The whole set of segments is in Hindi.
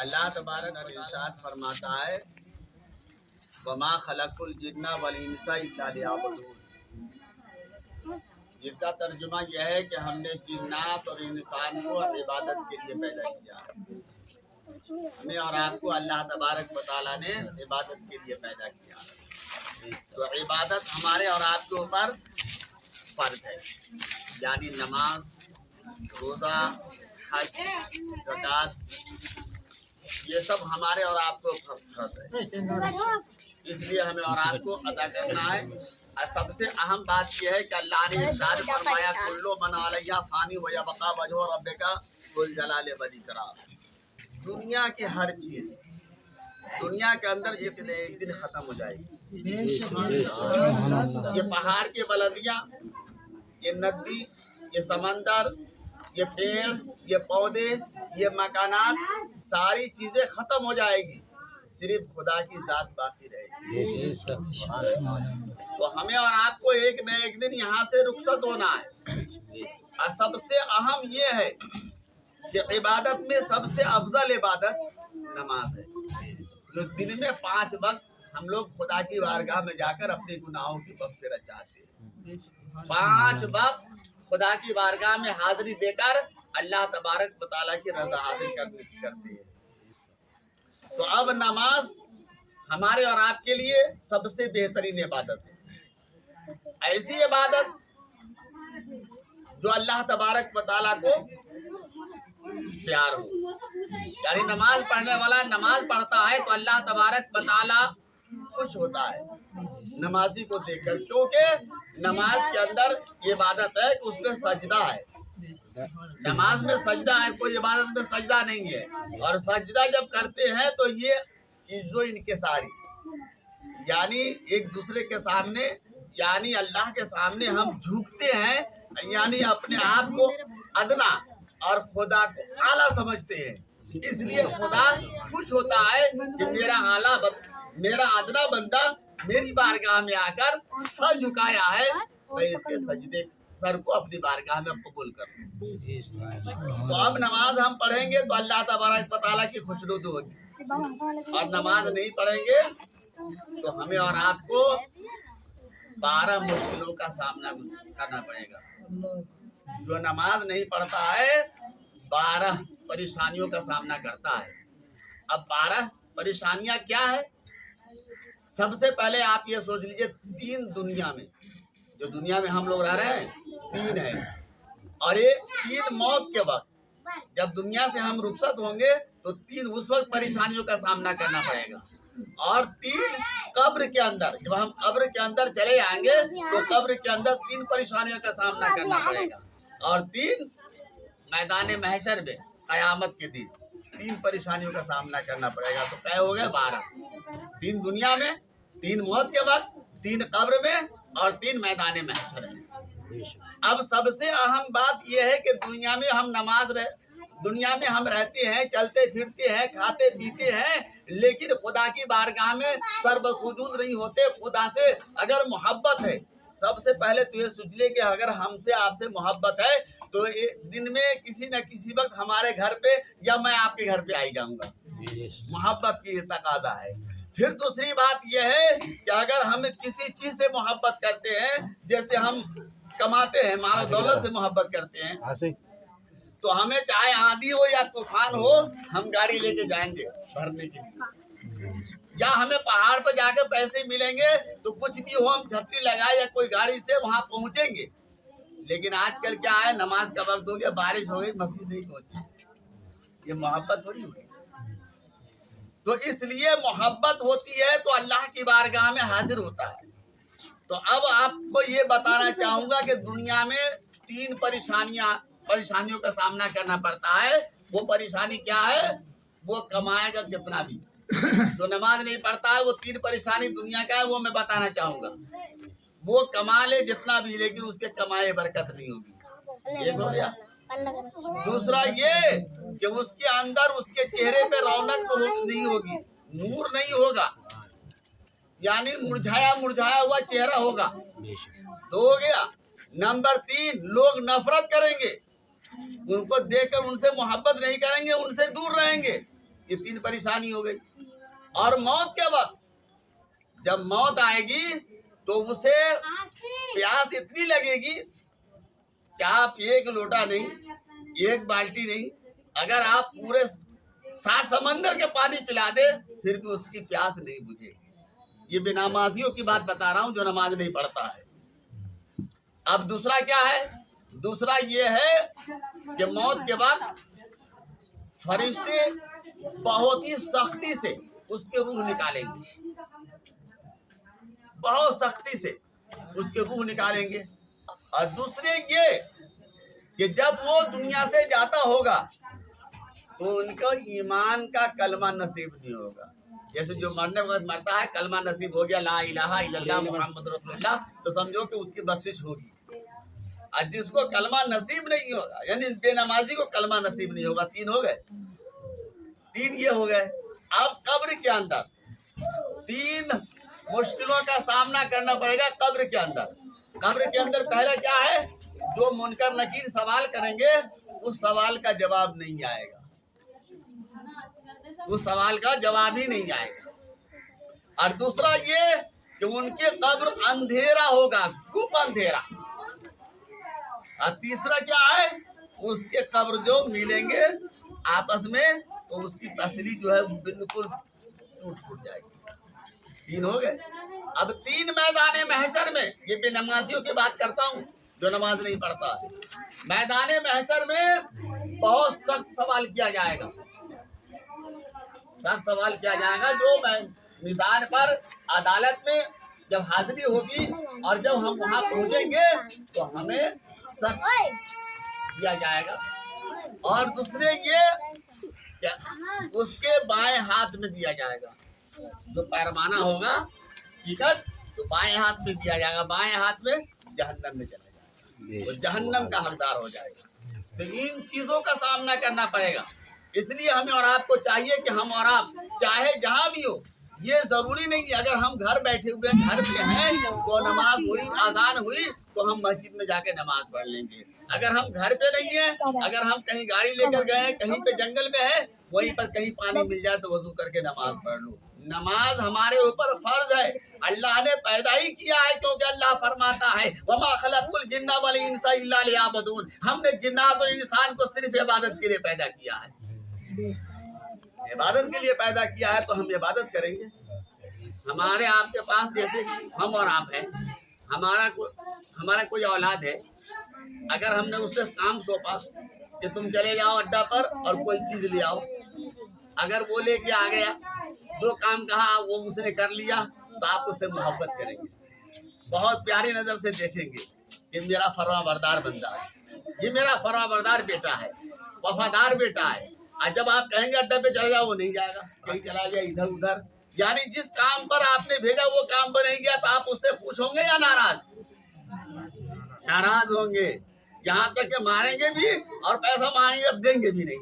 अल्लाह तबारक व इरशाद फरमाता है वमा खलकुल जिन्ना वल इंसा इल्ला लियअबुदून। जिसका तर्जुमा यह है कि हमने जिन्नात और इंसान को इबादत के लिए पैदा किया है। हमें और आपको अल्लाह तबारक व तआला ने इबादत के लिए पैदा किया है। तो इबादत हमारे और आपके ऊपर फर्ज है, यानी नमाज, रोज़ा, हज, ज़कात, ये सब हमारे और आपको फर्ज है, इसलिए हमें और आपको अदा करना है। और सबसे अहम बात यह है कि अल्लाह ने इरशाद फरमाया कुल्लु मन अलैहा फानी व यबका वजहु रब्बिका जुल जलाल वल इकराम। दुनिया की हर चीज दुनिया के अंदर एक दिन खत्म हो जाएगी। ये पहाड़ की बुलंदियां, ये नदी, ये समंदर, ये पेड़, ये पौधे, ये मकानात, सारी चीजें खत्म हो जाएगी, सिर्फ खुदा की जात बाकी रहेगी। तो हमें और आपको एक न एक दिन यहाँ से रुखसत होना है। और सबसे अहम ये है कि इबादत में सबसे अफजल इबादत नमाज है, जो दिन में 5 वक्त हम लोग खुदा की बारगाह में जाकर अपने गुनाहों की मग़फ़िरत चाहते हैं। 5 वक्त खुदा की बारगाह में हाजिरी देकर अल्लाह तबारक व तआला की रज़ा हासिल करते हैं। तो अब नमाज हमारे और आपके लिए सबसे बेहतरीन इबादत है। ऐसी इबादत जो अल्लाह तबारक व तआला को प्यार हो, यानी नमाज पढ़ने वाला नमाज पढ़ता है तो अल्लाह तबारक व तआला खुश होता है नमाजी को देखकर, क्योंकि नमाज के अंदर ये इबादत है कि उसमें सजदा है। नमाज में सजदा है, कोई इबादत में सजदा नहीं है। और सजदा जब करते हैं तो ये इज्जो इनकिसारी, यानी एक दूसरे के सामने, यानी अल्लाह के सामने हम झुकते हैं, यानी अपने आप को अदना और खुदा को आला समझते हैं। इसलिए खुदा खुश होता है कि मेरा अदना बंदा मेरी बारगाह में आकर सर झुकाया है, मैं इसके सजदे सर को अपनी बारगाह में कबूल कर लूं। तो अब नमाज हम पढ़ेंगे तो अल्लाह तबारक व तआला की खुशनुदी होगी, और नमाज नहीं पढ़ेंगे तो हमें और आपको 12 मुश्किलों का सामना करना पड़ेगा। जो नमाज नहीं पढ़ता है 12 परेशानियों का सामना करता है। अब 12 परेशानियां क्या है? सबसे पहले आप ये सोच लीजिए, 3 दुनिया में, जो दुनिया में हम लोग रह रहे हैं 3 है, और ये 3 मौत के वक्त जब दुनिया से हम रुखसत होंगे तो 3 उस वक्त परेशानियों का सामना करना पड़ेगा। और 3 कब्र के अंदर, जब हम कब्र के अंदर चले आएंगे तो कब्र के अंदर 3 परेशानियों का सामना करना पड़ेगा। और 3 मैदान महशर में कयामत के दिन 3 परेशानियों का सामना करना पड़ेगा। तो क्या हो गए 12, 3 दुनिया में, 3 मौत के वक्त, 3 कब्र में, और 3 मैदान महशर में। अब सबसे अहम बात यह है कि दुनिया में हम रहते हैं, चलते फिरते हैं, खाते पीते हैं, लेकिन खुदा की बारगाह में सर्वसुजूद नहीं होते। खुदा से अगर मोहब्बत है, सबसे पहले तो ये सोच ले कि अगर हमसे आपसे मोहब्बत है तो दिन में किसी न किसी वक्त हमारे घर पे या मैं आपके घर पे आई जाऊंगा। मोहब्बत की तकाजा है। फिर दूसरी बात यह है कि अगर हम किसी चीज से मोहब्बत करते हैं, जैसे हम कमाते हैं, माल दौलत से मोहब्बत करते हैं, तो हमें चाहे आंधी हो या तूफान हो, हम गाड़ी लेके जाएंगे भरने के लिए। या हमें पहाड़ पर जाकर पैसे मिलेंगे तो कुछ भी हो, हम छतरी लगाए या कोई गाड़ी से वहां पहुंचेंगे। लेकिन आजकल क्या है, नमाज का वक्त हो गया, बारिश हो गई, मस्जिद नहीं पहुंची, ये मोहब्बत थोड़ी हुई। तो इसलिए मोहब्बत होती है तो अल्लाह की बारगाह में हाजिर होता है। तो अब आपको ये बताना चाहूंगा कि दुनिया में 3 परेशानियों का सामना करना पड़ता है। वो परेशानी क्या है? वो कमाएगा कितना भी। जो नमाज नहीं पढ़ता है वो 3 परेशानी दुनिया का है, वो मैं बताना चाहूंगा। वो कमा ले जितना भी, लेकिन उसके कमाए बरकत नहीं होगी, एक हो गया। दूसरा ये कि उसके अंदर, उसके चेहरे पे रौनक नहीं होगी, नूर नहीं होगा, यानी मुरझाया हुआ चेहरा होगा। 2 हो गया। नंबर 3, लोग नफरत करेंगे, उनको देखकर उनसे मोहब्बत नहीं करेंगे, उनसे दूर रहेंगे। ये 3 परेशानी हो गई। और मौत के वक्त जब मौत आएगी तो उसे प्यास इतनी लगेगी कि आप 1 लोटा नहीं, 1 बाल्टी नहीं, अगर आप पूरे 7 समंदर के पानी पिला दे फिर भी उसकी प्यास नहीं बुझेगी। ये बेनमाजियों की बात बता रहा हूं जो नमाज नहीं पढ़ता है। अब दूसरा क्या है? दूसरा ये है कि मौत के बाद फरिश्ते बहुत ही सख्ती से उसके रूह निकालेंगे, बहुत सख्ती से उसके रूह निकालेंगे। और दूसरे ये कि जब वो दुनिया से जाता होगा तो उनको ईमान का कलमा नसीब नहीं होगा। जैसे जो मरने वक्त मरता है, कलमा नसीब हो गया ला इलाहा इल्लल्लाह मुहम्मद रसूलुल्लाह, तो समझो कि उसकी बख्शिश होगी। और जिसको कलमा नसीब नहीं होगा, यानी बेनमाजी को कलमा नसीब नहीं होगा। 3 हो गए, 3 ये हो गए। अब कब्र के अंदर 3 मुश्किलों का सामना करना पड़ेगा कब्र के अंदर। कब्र के अंदर पहला क्या है? जो मुनकर नकीर सवाल करेंगे उस सवाल का जवाब नहीं आएगा, उस सवाल का जवाब ही नहीं आएगा। और दूसरा ये कि उनके कब्र अंधेरा होगा, गुप अंधेरा। और तीसरा क्या है? उसके कब्र जो मिलेंगे आपस में तो उसकी पसली जो है बिल्कुल टूट जाएगी। 3 हो गए। अब 3 मैदाने महशर में, ये बेनमाजियों की बात करता हूँ जो नमाज नहीं पढ़ता है। मैदाने महशर में बहुत सख्त सवाल किया जाएगा, सख्त सवाल किया जाएगा। जो मिजान पर अदालत में जब हाजिरी होगी और जब हम वहाँ पहुँचेंगे तो हमें सख्त किया जाएगा। और दूसरे ये क्या, उसके बाएं हाथ में दिया जाएगा, जो पैरवाना होगा टिकट तो बाएं हाथ में दिया जाएगा, बाएं हाथ में जहन्नम में चला जाएगा, वो जहन्नम का हकदार हो जाएगा। तो इन चीजों का सामना करना पड़ेगा। इसलिए हमें और आपको चाहिए कि हम और आप चाहे जहाँ भी हो, ये जरूरी नहीं कि अगर हम घर बैठे हुए घर पे हैं तो नमाज हुई, आजान हुई तो हम मस्जिद में जाके नमाज पढ़ लेंगे। अगर हम घर पे नहीं है, अगर हम कहीं गाड़ी लेकर गए, कहीं पे जंगल में है, वहीं पर कहीं पानी मिल जाए तो वजू करके नमाज पढ़ लो। नमाज हमारे ऊपर फर्ज है, अल्लाह ने पैदा ही किया है, क्योंकि अल्लाह फरमाता है वमा खलक़ुल जिन्ना वल इंसा इल्ला लियअबुदून, हमने जिन्नात और इंसान को सिर्फ इबादत के लिए पैदा किया है, इबादत के लिए पैदा किया है, तो हम इबादत करेंगे। हमारे आपके पास जैसे हम और आप हैं, हमारा कोई औलाद है, अगर हमने उससे काम सौंपा कि तुम चले जाओ अड्डा पर और कोई चीज ले आओ, अगर वो लेके आ गया, जो काम कहा वो उसने कर लिया, तो आप उससे मोहब्बत करेंगे, बहुत प्यारी नजर से देखेंगे कि मेरा फरमाबरदार बंदा है, ये मेरा फरमाबरदार बेटा है, वफादार बेटा है। और जब आप कहेंगे अड्डा पे चले जाओ, वो नहीं जाएगा, कहीं चला गया इधर उधर। यानी जिस काम पर आपने भेजा वो काम पर नहीं गया, तो आप उससे खुश होंगे या नाराज? नाराज होंगे, यहाँ तक कि मारेंगे भी और पैसा मांगेंगे, अब देंगे भी नहीं।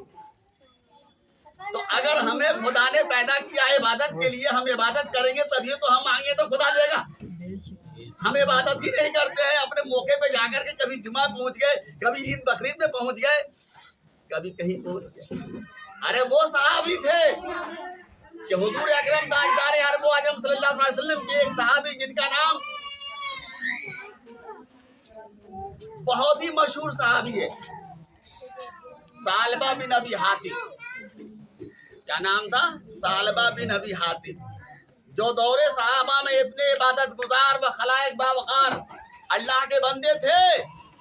तो अगर हमें खुदा ने पैदा किया है इबादत के लिए, हम इबादत करेंगे तभी तो हम मांगे तो खुदा देगा। हम इबादत ही नहीं करते हैं, अपने मौके पे जाकर के कभी जुमा पहुंच गए, कभी ईद बकरीद में पहुंच गए, कभी कहीं पहुंच गए। अरे वो सहाबी थे कि हुजूर अकरम ताजदार अरब आजम सल्लल्लाहु अलैहि वसल्लम के एक सहाबी जिनका नाम बहुत ही मशहूर सहाबी है, सालबा बिन अबी हातिम। क्या नाम था? सालबा बिन अबी हातिम, जो दौरे सहाबा में इतने इबादत गुजार व खलाइक बावकार अल्लाह के बंदे थे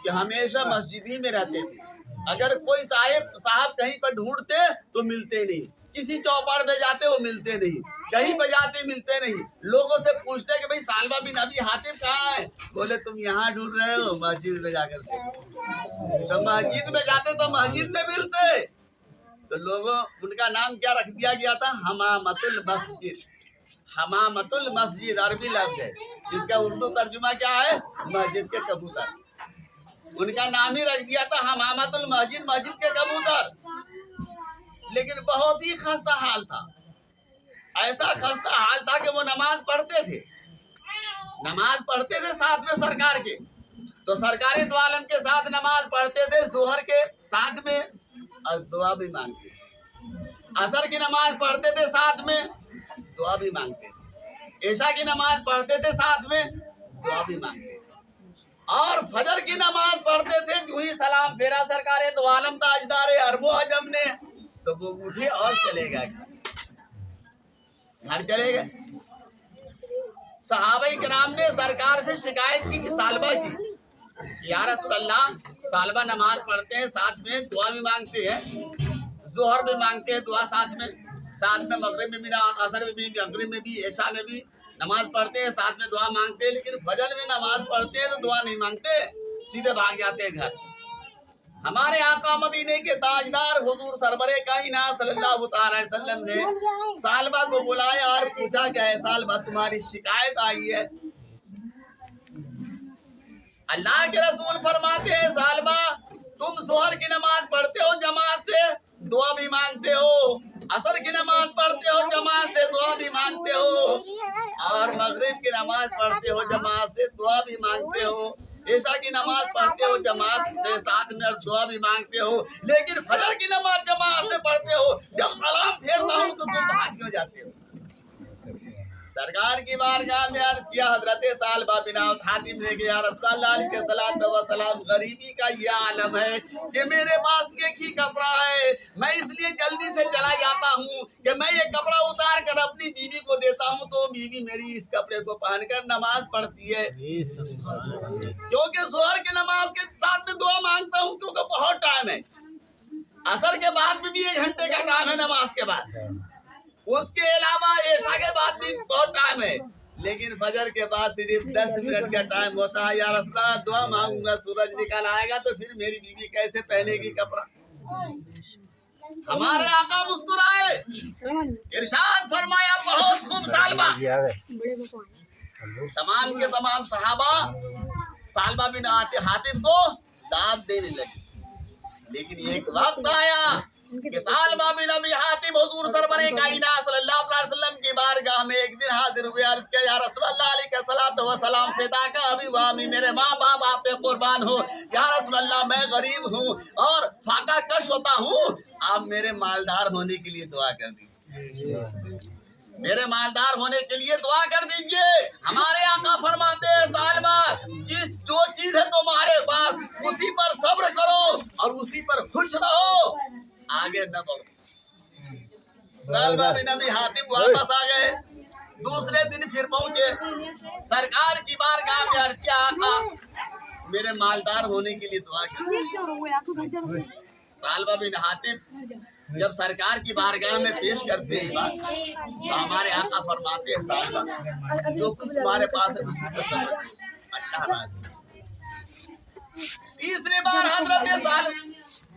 कि हमेशा मस्जिद ही में रहते थे। अगर कोई साहब कहीं पर ढूंढते तो मिलते नहीं, किसी चौपाड़ में जाते वो मिलते नहीं, कहीं पे जाते मिलते नहीं। लोगों से पूछते कि भाई सालबा बिन अबी हातिम कहाँ है? बोले तुम यहाँ ढूंढ रहे हो, मस्जिद में जाकर तो मस्जिद में जाते तो मस्जिद में मिलते। तो लोगों उनका नाम क्या रख दिया गया था? हमामतुल मस्जिद। हमामतुल मस्जिद अरबी लफ्ज है, जिसका उर्दू तर्जुमा क्या है? मस्जिद के कबूतर। उनका नाम ही रख दिया था हमामतुल मस्जिद, मस्जिद के कबूतर। लेकिन बहुत ही खस्ता हाल था, ऐसा खस्ता हाल था कि वो नमाज पढ़ते थे, नमाज पढ़ते थे साथ में सरकार के, तो सरकारी दो आलम के साथ नमाज पढ़ते थे, जोहर के साथ में, और दुआ भी मांगते। असर की नमाज पढ़ते थे साथ में, दुआ भी मांगते थे। ईशा की नमाज पढ़ते थे साथ में, दुआ भी मांगते थे। और फजर की नमाज पढ़ते थे, जो ही सलाम फेरा सरकारे तो आलम ताजदारे अरबो अजम ने, तो वो उठे और चले गए, घर चले गए। सहाबा किराम ने सरकार से शिकायत की कि सालबा की, या रसूल अल्लाह, सालबा नमाज पढ़ते हैं साथ में, दुआ भी मांगते हैं, जोहर भी मांगते हैं दुआ साथ में मगरिब में भी, असर में भी, मगरिब में भी, ऐशा में भी नमाज पढ़ते हैं, साथ में दुआ मांगते हैं। लेकिन फजर में नमाज पढ़ते हैं तो दुआ नहीं मांगते, सीधे भाग जाते हैं घर। हमारे आका मदीने के ताजदार हुजूर सरवरे कायनात सल्लल्लाहु अलैहि वसल्लम ने सालबा को बुलाया और पूछा, क्या है सालबा, तुम्हारी शिकायत आई है? अल्लाह के रसूल फरमाते हैं, सालबा, तुम जोहर की नमाज पढ़ते हो जमात से, दुआ भी मांगते हो, असर की नमाज पढ़ते हो जमात से, दुआ भी मांगते हो, और मगरिब की नमाज पढ़ते हो जमात से, दुआ भी मांगते हो, ईशा की नमाज पढ़ते हो जमात से साथ में और दुआ भी मांगते हो, लेकिन फजर की नमाज जमात से पढ़ते हो, जब सलाम फेरता हूँ तो तुम भाग क्यों जाते हो? सरकार की बारगाह में अर्ज किया हजरत सालबा बिन हातिम ने, या रसूल अल्लाह अलैहि सल्लल्लाहु अलैहि वसल्लम, गरीबी का ये आलम है कि मेरे पास एक ही कपड़ा है, मैं इसलिए जल्दी से चला जाता हूँ कि मैं ये कपड़ा उतार कर अपनी बीवी को देता हूँ, तो बीवी मेरी इस कपड़े को पहनकर नमाज पढ़ती है, क्योंकि जोहर की नमाज के साथ में दुआ मांगता हूँ, क्योंकि बहुत टाइम है, असर के बाद में भी 1 घंटे का टाइम है नमाज के बाद, उसके अलावा ऐशा के बाद भी बहुत टाइम है, लेकिन फजर के बाद सिर्फ 10 मिनट का टाइम होता है। या रसूल अल्लाह, दुआ मांगूंगा, सूरज निकल आएगा तो फिर मेरी बीवी कैसे पहनेगी कपड़ा? हमारे आका मुस्कुराए, इरशाद फरमाया, बहुत खूब सालबा। तमाम के तमाम सहाबा सालबा बिन हातिम को दाद देने लगे, लेकिन एक वक्त आया कि सालबा बिन अबी हातिम हुजूर सरवरे कायनात सल्लल्लाहु अलैहि वसल्लम की बारगाह में एक दिन हाजिर हुए, अर्ज किया, या रसूल अल्लाह अलैहि सल्लल्लाहु अलैहि वसल्लम, फिदा का अभी वामी, मेरे माँ बाप आप पे कुर्बान हो, या रसूल अल्लाह, मैं गरीब हूँ और फाका कश होता हूँ, आप मेरे मालदार होने के लिए दुआ कर दीजिए, मेरे मालदार होने के लिए दुआ कर दीजिए। हमारे आका फरमाते हैं, सालबा, जो चीज है तुम्हारे पास उसी पर सब्र करो और उसी पर खुश रहो, आगे न बढ़ो। सालबा बिन अबी हातिम वापस आ गए, दूसरे दिन फिर पहुंचे, सरकार की बारगाह में अर्ज किया, आका, मेरे मालदार होने के लिए दुआ करो। सालबा बिन हातिम जब सरकार की बारगाह में पेश करते हैं बात, तो हमारे आका फरमाते हैं, सालबा, जो कुछ तुम्हारे पास है उसी को समझ, अच्छा राजी। तीसरी बार हजरत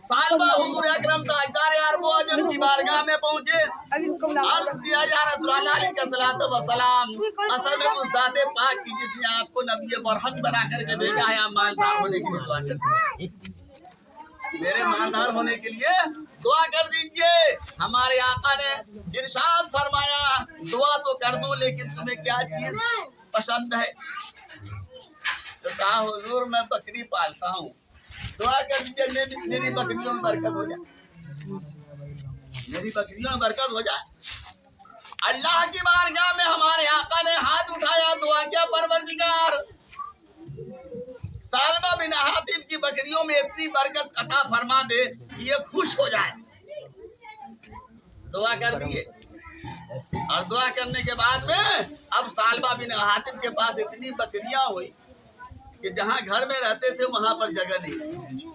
सालबा हुजूर अकरम ताजदार अरब अजम की बारगाह में पहुंचे, अर्ज किया, या रसूल अल्लाह अलैहि सल्लल्लाहु अलैहि वसल्लम, असल में उस ज़ाते पाक की जिसने आपको नबी बरहक बना करके भेजा है, आप मालदार होने के लिए दुआ करते हैं, मेरे मालदार होने के लिए दुआ कर दीजिए। हमारे आका ने इरशाद फरमाया, दुआ तो कर दूं, लेकिन तुम्हें क्या चीज पसंद है? तो कहा, हुजूर, मैं बकरी पालता हूँ, दुआ कर दीजिए मेरी बकरियों में बरकत हो जाए, मेरी बकरियों में बरकत हो जाए। अल्लाह की बारगाह में हमारे आका ने हाथ उठाया, दुआ किया, परवरदिगार, सालबा बिन हातिम की बकरियों में इतनी बरकत अता फरमा दे कि ये खुश हो जाए। दुआ कर दिए, और दुआ करने के बाद में अब सालबा बिन हातिम के पास इतनी बकरियां हुई कि जहां घर में रहते थे वहां पर जगह नहीं।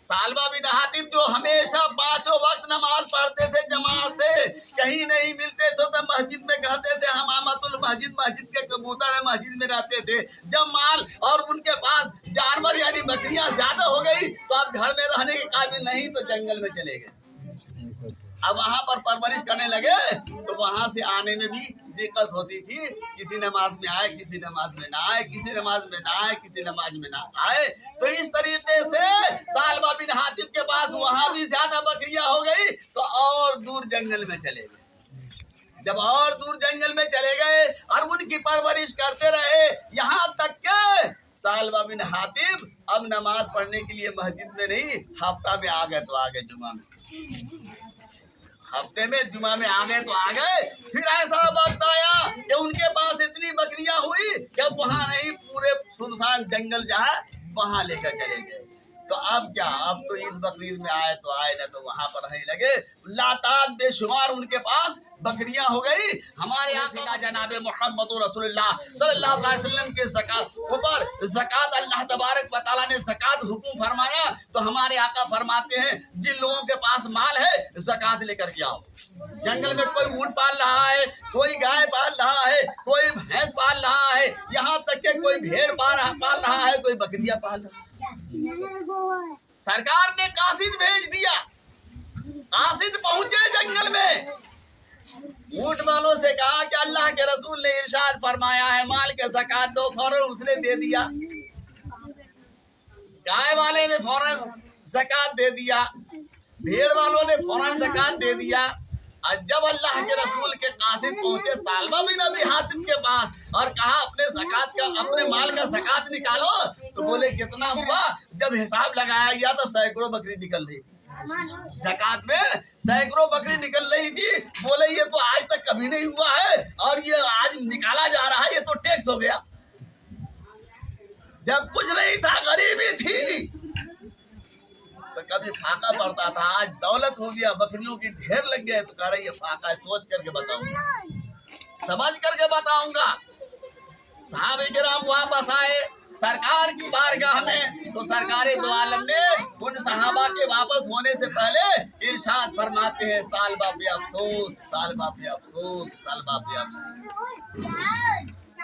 सालबा बिन हातिम जो हमेशा 5 वक्त नमाज पढ़ते थे जमात से, कहीं नहीं मिलते थे तो मस्जिद में कहते थे, हमामतुल मस्जिद, मस्जिद के कबूतर है, मस्जिद में रहते थे। जब माल और उनके पास जानवर यानी बकरियां ज्यादा हो गई तो अब घर में रहने के काबिल नहीं, तो जंगल में चले गए। अब वहां पर परवरिश करने लगे तो वहां से आने में भी दिक्कत होती थी, किसी नमाज में आए, किसी नमाज में ना आए, किसी नमाज में ना आए, किसी नमाज में ना आए। तो इस तरीके से सालबा बिन हातिम के पास वहां भी ज्यादा बकरियां हो गई तो और दूर जंगल में चले गए। जब और दूर जंगल में चले गए और उनकी परवरिश करते रहे, यहाँ तक के सालबा बिन हातिम अब नमाज पढ़ने के लिए मस्जिद में नहीं, हफ्ता में आ गए तो आ गए जुमा में। हफ्ते में जुमा में आ गए तो आ गए। फिर ऐसा वक्त आया कि उनके पास इतनी बकरियां हुई कि वहां नहीं, पूरे सुनसान जंगल जहाँ वहां लेकर चले गए। तो अब क्या, अब तो ईद बकरीद में आए तो आए, न तो वहां पर नहीं लगे। लाताब बेशुमार उनके पास बकरियां हो गई। हमारे आका जनाब मोहम्मद रसूलुल्लाह सल्लल्लाहु अलैहि वसल्लम के ज़कात ऊपर ज़कात अल्लाह तबारक व तआला ने ज़कात हुक्म फरमाया तो हमारे आका फरमाते हैं जिन लोगों के पास माल है ज़कात लेकर के आओ। जंगल में कोई ऊंट पाल रहा है, कोई गाय पाल रहा है, कोई भैंस पाल रहा है, यहाँ तक के कोई भेड़ पाल रहा है, कोई बकरियां पाल रहा है। सरकार ने कासिद भेज दिया। कासिद पहुंचे जंगल में, ऊंट वालों से कहा कि अल्लाह के रसूल ने इरशाद फरमाया है माल के ज़कात दो। फौरन उसने दे दिया। गाय वाले ने फौरन ज़कात दे दिया, भेड़ वालों ने फौरन ज़कात दे दिया। और जब अल्लाह के रसूल के कासिद पहुंचे सालबा बिन अबी हातिम के पास और कहा अपने ज़कात का, अपने माल का ज़कात निकालो, तो बोले कितना हुआ? जब हिसाब लगाया गया तो सैकड़ों बकरी निकल रही थी। ज़कात में सैकड़ों बकरी निकल रही थी। बोले ये तो आज तक कभी नहीं हुआ है और ये आज निकाला जा रहा है, ये तो टैक्स हो गया। जब कुछ नहीं था, गरीबी थी, तो कभी फाका पड़ता था, आज दौलत हो गया, बकरियों की ढेर लग गए, तो कह रही है फाका है। सोच करके बताऊंगा, समझ करके बताऊंगा। सहाबे किराम वापस आए सरकार की बारगाह में, तो सरकारे दो आलम ने उन सहाबा के वापस होने से पहले इरशाद फरमाते हैं सालबा पे अफसोस, सालबा पे अफसोस, सालबा पे अफसोस।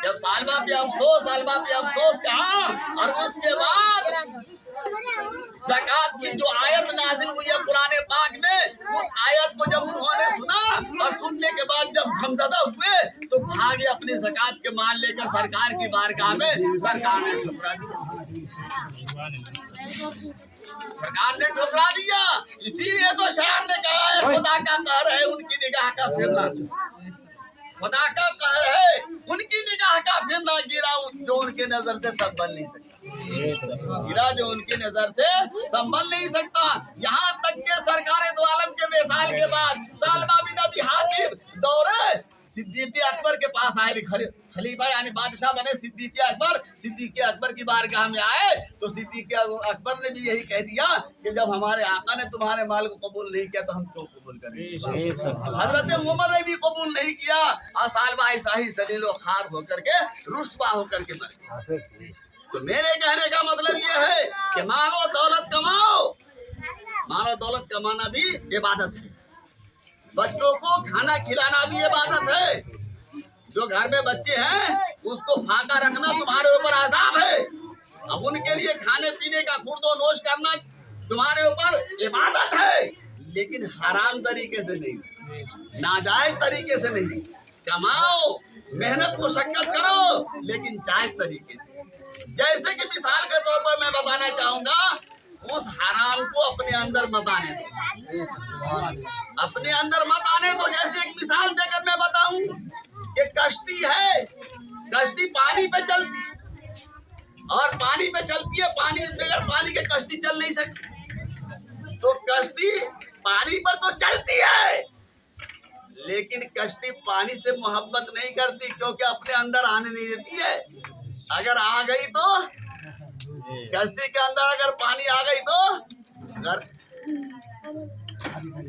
जब सालबा पे अफसोस कहा, और उसके बाद ज़कात की जो आयत नाजिल हुई है कुरान पाक में, उस आयत को जब उन्होंने सुना और सुनने के बाद जब गमज़दा हुए तो भागे अपने ज़कात के माल लेकर सरकार की बारगाह में। सरकार ने ठुकरा दिया, सरकार ने ठुकरा दिया। इसीलिए तो शायर ने कहा है खुदा का कहर है उनकी निगाह का फिरना, खुदा का कहर है उनकी निगाह का फिरना। गिरा जो उनके नजर से संभल नहीं सकता, गिरा जो उनकी नजर से संभल नहीं सकता। यहाँ तक के सरकार दो आलम के विसाल के बाद सालबा बिन अबी हातिम दौरे सिद्दीक़ अकबर के पास आए। खलीफा यानी बादशाह बने सिद्दीक़ अकबर की बारगाह में आए तो सिद्दीक़ अकबर ने भी यही कह दिया कि जब हमारे आका ने तुम्हारे माल को कबूल नहीं किया तो हम क्यों कबूल करें। हजरत उमर ने भी कबूल नहीं किया और सालबा ऐसा ही सलीलो खार होकर के रुस्वा होकर के मर। तो मेरे कहने का मतलब ये है कि मालो दौलत कमाओ, मालो दौलत कमाना भी इबादत है। बच्चों को खाना खिलाना भी इबादत है। जो घर में बच्चे हैं उसको फाका रखना तुम्हारे ऊपर आज़ाब है। अब उनके लिए खाने पीने का खुर्दो नोश करना तुम्हारे ऊपर इबादत है, लेकिन हराम तरीके से नहीं, नाजायज तरीके से नहीं। कमाओ, मेहनत मुशक्कत करो, लेकिन जायज तरीके से। जैसे कि मिसाल के तौर पर मैं बताना चाहूंगा, उस हराम को अपने अंदर मत आने दो, अपने अंदर मत आने दो। जैसे एक मिसाल देकर मैं बताऊं कि कश्ती है, कश्ती पानी पे चलती और पानी पे चलती है, पानी बगैर पानी के कश्ती चल नहीं सकती। तो कश्ती पानी पर तो चलती है, लेकिन कश्ती पानी से मोहब्बत नहीं करती, क्योंकि अपने अंदर आने नहीं देती है। अगर आ गई तो कश्ती के अंदर अगर पानी आ गई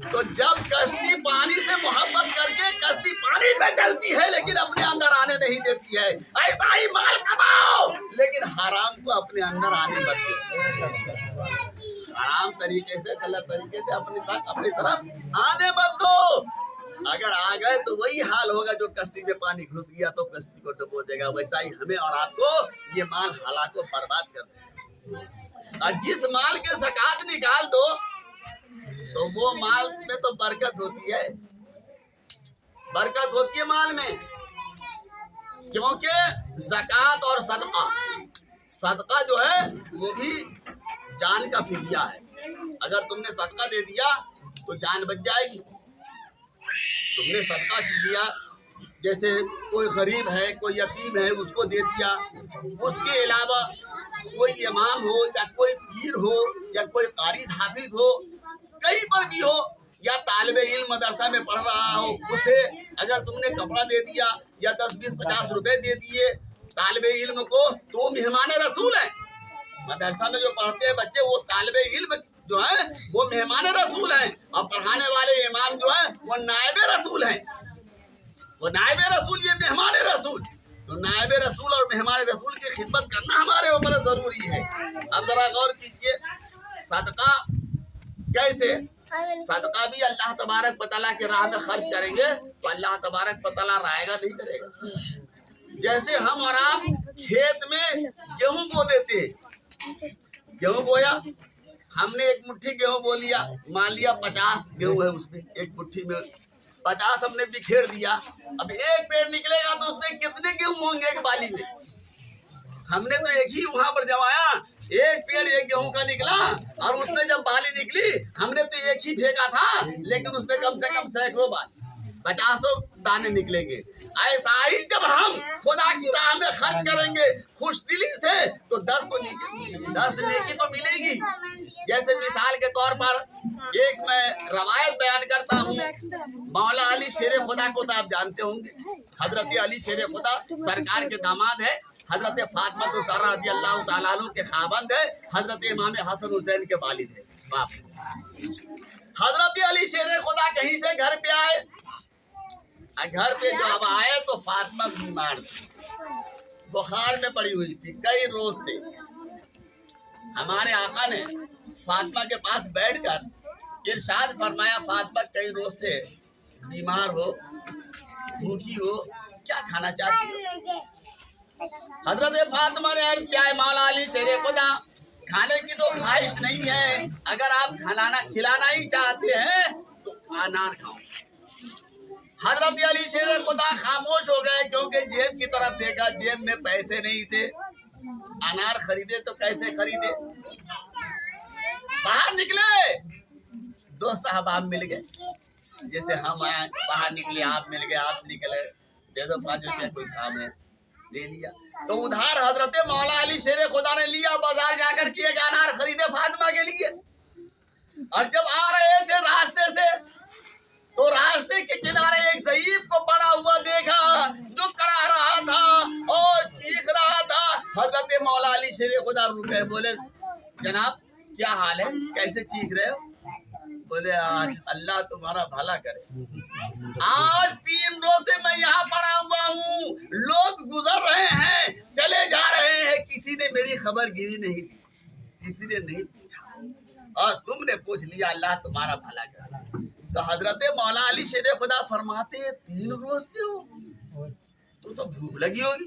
तो जब कश्ती पानी से मोहब्बत करके कश्ती पानी पे चलती है लेकिन अपने अंदर आने नहीं देती है। ऐसा ही माल कमाओ, लेकिन हराम को अपने अंदर आने मत दो। हराम तरीके से, गलत तरीके से अपनी तरफ आने मत दो। अगर आ गए तो वही हाल होगा जो कश्ती में पानी घुस गया तो कश्ती को डुबो देगा। वैसा ही हमें और आपको ये माल हलाको बर्बाद कर देगा। और जिस माल के ज़कात निकाल दो तो वो माल में तो बरकत होती है, बरकत होती है माल में, क्योंकि ज़कात और सदका, सदका जो है वो भी जान का फिदिया है। अगर तुमने सदका दे दिया तो जान बच जाएगी। तुमने सदका दिया, जैसे कोई गरीब है, कोई यतीम है, उसको दे दिया। उसके अलावा कोई इमाम हो या कोई पीर हो या कोई कारी हाफिज हो, कहीं पर भी हो, या तालिबे इल्म मदरसा में पढ़ रहा हो, उसे अगर तुमने कपड़ा दे दिया या 10, 20, 50 रुपए दे दिए तालिबे इल्म को, तो मेहमान रसूल है। मदरसा में जो पढ़ते हैं बच्चे वो तालिबे इल्म जो है वो मेहमान रसूल हैं, और पढ़ाने वाले इमाम जो है वो नायब रसूल हैं। वो नायब रसूल, ये मेहमान रसूल। तो नायब रसूल और मेहमान रसूल की खिदमत करना हमारे ऊपर जरूरी है। अब जरा गौर कीजिए, सदका कैसे? सदका भी अल्लाह तबारक व तआला के राह में खर्च करेंगे तो अल्लाह तबारक व तआला रायगा नहीं करेगा। जैसे हम और आप खेत में गेहूं बो देते हैं, गेहूं बोया, हमने एक मुट्ठी गेहूं बो लिया, मान लिया 50 गेहूं है, उसमें एक मुट्ठी में 50 हमने बिखेर दिया। अब एक पेड़ निकलेगा तो उसमें कितने गेहूं होंगे एक बाली में? हमने तो एक ही वहां पर जमाया, एक पेड़ एक गेहूं का निकला, और उसमें जब बाली निकली हमने तो एक ही फेंका था, लेकिन उसमें कम से कम सैकड़ों बाली, 50 दाने निकलेंगे। ऐसा ही जब हम खुदा की राह में खर्च करेंगे खुश दिली से तो 10 नेकी तो मिलेगी। जैसे मिसाल के तौर पर एक मैं रवायत बयान करता हूँ। मौला अली शेर खुदा को तो आप जानते होंगे, हजरत अली शेर खुदा सरकार के दामाद है, हजरत फातिमा ज़हरा रज़ी अल्लाह तआला अन्हा के खाबंद है, हजरत इमाम हसन हुसैन के वालिद है। बाप हजरत अली शेर खुदा कहीं से घर पे आए, घर पे जब आए तो फातिमा बीमार थी, बुखार में पड़ी हुई थी कई रोज से। हमारे आका ने फातिमा के पास बैठकर इरशाद फरमाया, फातिमा कई रोज से बीमार हो, भूखी हो, क्या खाना चाहती हो? हजरत फातिमा ने अर्ज किया है, मौला अली शेर खुदा खाने की तो ख्वाहिश नहीं है, अगर आप खिलाना ही चाहते हैं तो अनार खाओ। हजरत अली शेर खुदा खामोश हो गए, क्योंकि जेब की तरफ देखा, जेब में पैसे नहीं थे, अनार खरीदे तो कैसे खरीदे। बाहर निकले, दोस्त अहबाब मिल गए, जैसे हम आए, बाहर निकले, आप मिल गए, आप निकले, दे दो 5 रुपया, कोई काम है, ले लिया। तो उधार हजरत मौला अली शेर खुदा ने लिया, बाजार जाकर के एक अनार खरीदे फातिमा के लिए। और जब आ रहे थे रास्ते से तो रास्ते के किनारे एक ज़ईफ को पड़ा हुआ देखा, जो कड़ा रहा था और चीख रहा था। हजरत मौला अली शेर खुदा रुके, बोले जनाब क्या हाल है, कैसे चीख रहे हो? बोले आज अल्लाह तुम्हारा भला करे, आज 3 रोज से मैं यहाँ पड़ा हुआ हूँ, लोग गुजर रहे हैं, चले जा रहे हैं, किसी ने मेरी खबर गिरी नहीं, किसी ने नहीं पूछा, और तुमने पूछ लिया, अल्लाह तुम्हारा भला करे। तो हजरत मौला अली शेर खुदा फरमाते, 3 रोज से हो तो भूख लगी होगी?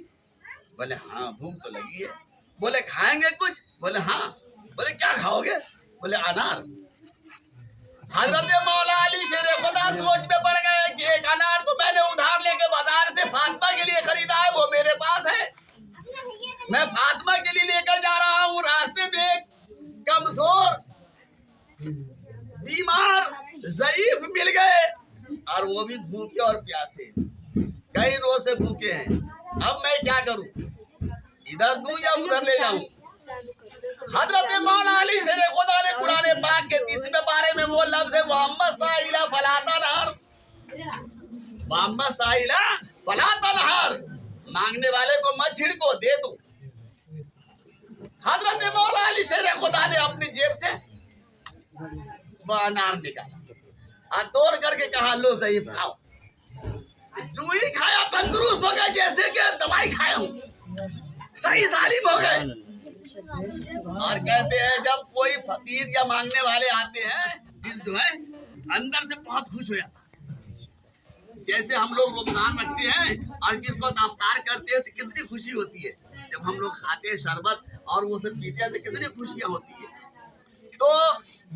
बोले हाँ भूख तो लगी है। बोले खाएंगे कुछ? बोले हाँ। बोले क्या खाओगे? बोले अनार। हजरत मौला अली शेर खुदा सोच में पड़ गए कि एक अनार तो मैंने उधार लेके बाजार से फातिमा के लिए खरीदा है, वो मेरे पास है, मैं फातिमा के लिए लेकर जा रहा हूँ। रास्ते में कमजोर बीमार ज़ईफ मिल गए, और वो भी भूखे और प्यासे, कई रोज से भूखे हैं। अब मैं क्या करूं, इधर दूं या उधर ले जाऊं? हजरत मौला अली शेर खुदा ने कुरान पाक के 30वें पारे में वो लफ्ज़ है, मोहम्मद साइला फला तनहर, मोहम्मद साइला फला तनहर, मांगने वाले को मत छिड़को, दे दो। हजरत मौला अली शेर खुदा ने अपनी जेब से वो अनार निकाला और तोड़ करके कहा, लो ज़ईफ खाओ। जो ही खाया तंदुरुस्त हो गए, जैसे कि दवाई खाया हूँ, सही सालिम हो गए। और कहते हैं जब कोई फकीर या मांगने वाले आते हैं, दिल जो है अंदर से बहुत खुश हो जाता है। जैसे हम लोग रोजान रखते हैं और जिस वक्त अफ्तार करते हैं तो कितनी खुशी होती है, जब हम लोग खाते हैं शरबत और वो सब पीते हैं तो कितनी खुशियां होती है। तो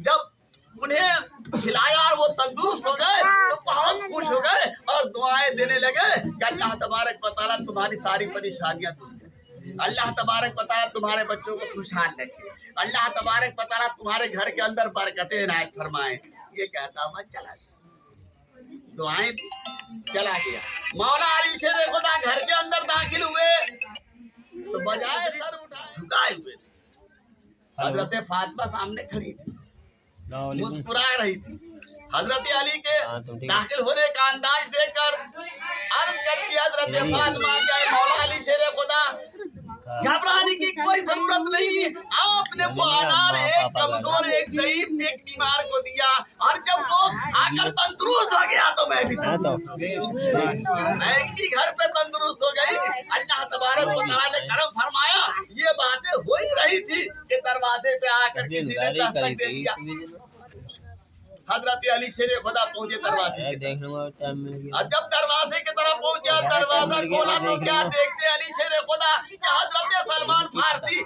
जब उन्हें खिलाया और वो तंदुरुस्त हो गए तो बहुत खुश हो गए और दुआएं देने लगे कि अल्लाह तबारक व तआला तुम्हारी सारी परेशानियां दूर करे, अल्लाह तबारक व तआला तुम्हारे बच्चों को खुशहाल रखे, अल्लाह तबारक व तआला तुम्हारे घर के अंदर बरकतें इनायत फरमाए। ये कहता हुआ चला गया, दुआएं दी, चला गया। मौला अली शेर खुदा घर के अंदर दाखिल हुए तो बजाय सर उठाए झुकाए हुए थे, हजरत फातिमा सामने खड़ी थी, मुस्कुरा रही थी। हजरत अली के दाखिल होने का अंदाज देखकर अर्ज करती हजरत फातिमा क्या मौला अली शेर खुदा घबराने की कोई जरूरत नहीं, आपने वो अनार एक कमजोर एक ज़ईफ एक बीमार को दिया और जब वो आकर तंदुरुस्त हो गया तो मैं भी तंदुरुस्त हो गई, मैं भी घर पे तंदुरुस्त हो गई। अल्लाह तबारक व तआला ने करम फरमाया। ये बातें हो ही रही थी कि दरवाजे पे आकर किसी ने दस्तक दे दिया। हजरत अली शेर खुदा पहुंचे दरवाजे की तरफ। और जब दरवाजे की तरफ पहुंचा, दरवाजा खोला तो क्या देखते अली शेर खुदा हजरत सलमान फारसी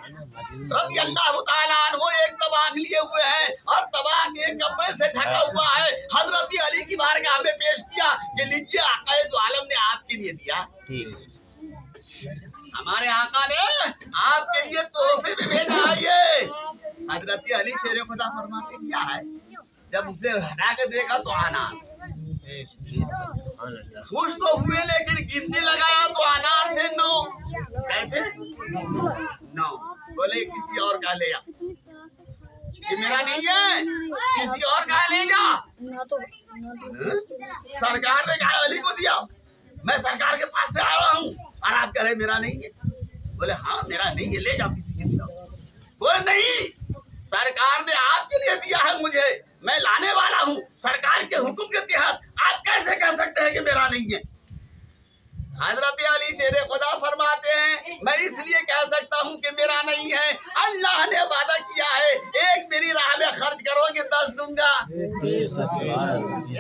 रज़ी अल्लाह तआला अन्हु एक तबाक लिए हुए हैं और तबाक एक कपड़े से ढका हुआ है। हजरत अली की बारगाह में पेश किया कि लीजिए आक़ाए दो आलम ने आपके लिए दिया, हमारे आका ने आपके लिए तोहफे में भेजा है। ये हजरत अली शेर खुदा फरमाते क्या है, जब उसे हटा के देखा तो अनार, खुश तो हुए लेकिन गिनती लगाया तो अनार थे 9। कैसे 9? बोले किसी और का ले जा, ये मेरा नहीं है, किसी और का ले जा। सरकार ने कहा अली को दिया, मैं सरकार के पास से आ रहा हूँ और आप कह रहे मेरा नहीं है। बोले हाँ मेरा नहीं है, ले जाओ किसी के दिया। बोले नहीं, सरकार ने आपके लिए दिया है, मुझे मैं लाने वाला हूँ सरकार के हुक्म के तहत, आप कैसे कह सकते हैं कि मेरा नहीं है। हजरत अली शेर खुदा फरमाते हैं मैं इसलिए कह सकता हूँ कि मेरा नहीं है, अल्लाह ने वादा किया है एक मेरी राह में खर्च करोगे 10 दूंगा,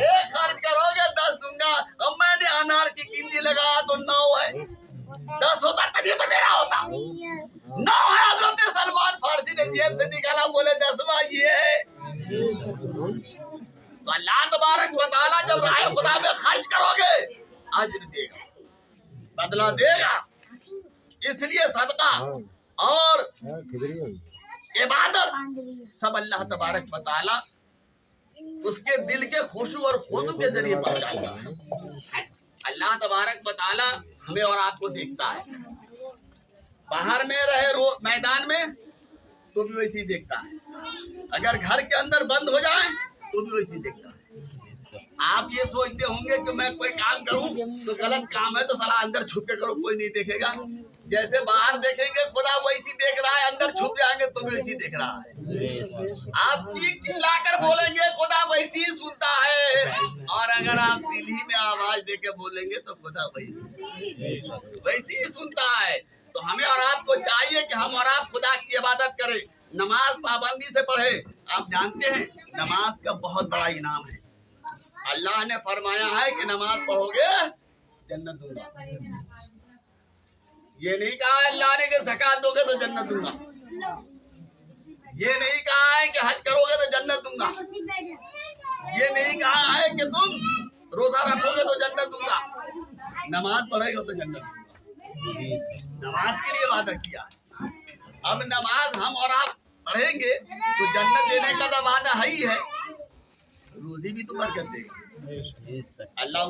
एक खर्च करोगे 10 दूंगा। अब मैंने अनार की गिनती लगाया तो 9 है, 10 होता तभी तो मेरा होता, 9 है। हजरत सलमान फारसी ने जेब से निकाला, बोले 10वां ये है। तो अल्लाह तबारक व तआला जब राह खुदा में खर्च करोगे अज्र देगा, बदला देगा। इसलिए सदका और इबादत सब अल्लाह तबारक व तआला उसके दिल के खुशू और खुशू के जरिए पहुंचाता है। अल्लाह तबारक व तआला हमें और आपको देखता है, बाहर में रहे मैदान में तो भी वैसे ही देखता है, अगर घर के अंदर बंद हो जाए तो भी वैसे ही देखता है। आप ये सोचते होंगे कि मैं कोई काम करूं तो गलत काम है तो साला अंदर छुप के करो, कोई नहीं देखेगा। जैसे बाहर देखेंगे खुदा वैसी देख रहा है, अंदर छुप जाएंगे तो भी वैसी देख रहा है। आप चीख चिल्लाकर बोलेंगे खुदा वैसी ही सुनता है, और अगर आप दिल ही में आवाज देके बोलेंगे तो खुदा वैसी ही सुनता है। तो हमें और आपको चाहिए कि हम और आप खुदा की इबादत करें, नमाज पाबंदी से पढ़े। आप जानते हैं नमाज का बहुत बड़ा इनाम है। अल्लाह ने फरमाया है कि नमाज पढ़ोगे जन्नत दूंगा। ये नहीं कहा अल्लाह ने कि ज़कात दोगे तो जन्नत दूंगा, ये नहीं कहा है कि हज करोगे तो जन्नत दूंगा, ये नहीं कहा है कि तुम रोजा रखोगे तो जन्नत दूंगा, नमाज पढ़ेगा तो जन्नत दूंगा। नमाज के लिए वादा किया है। अब नमाज हम और आप पढ़ेंगे तो जन्नत देने का तो वादा है ही है, रोजी भी तो बरकत देगा। अल्लाह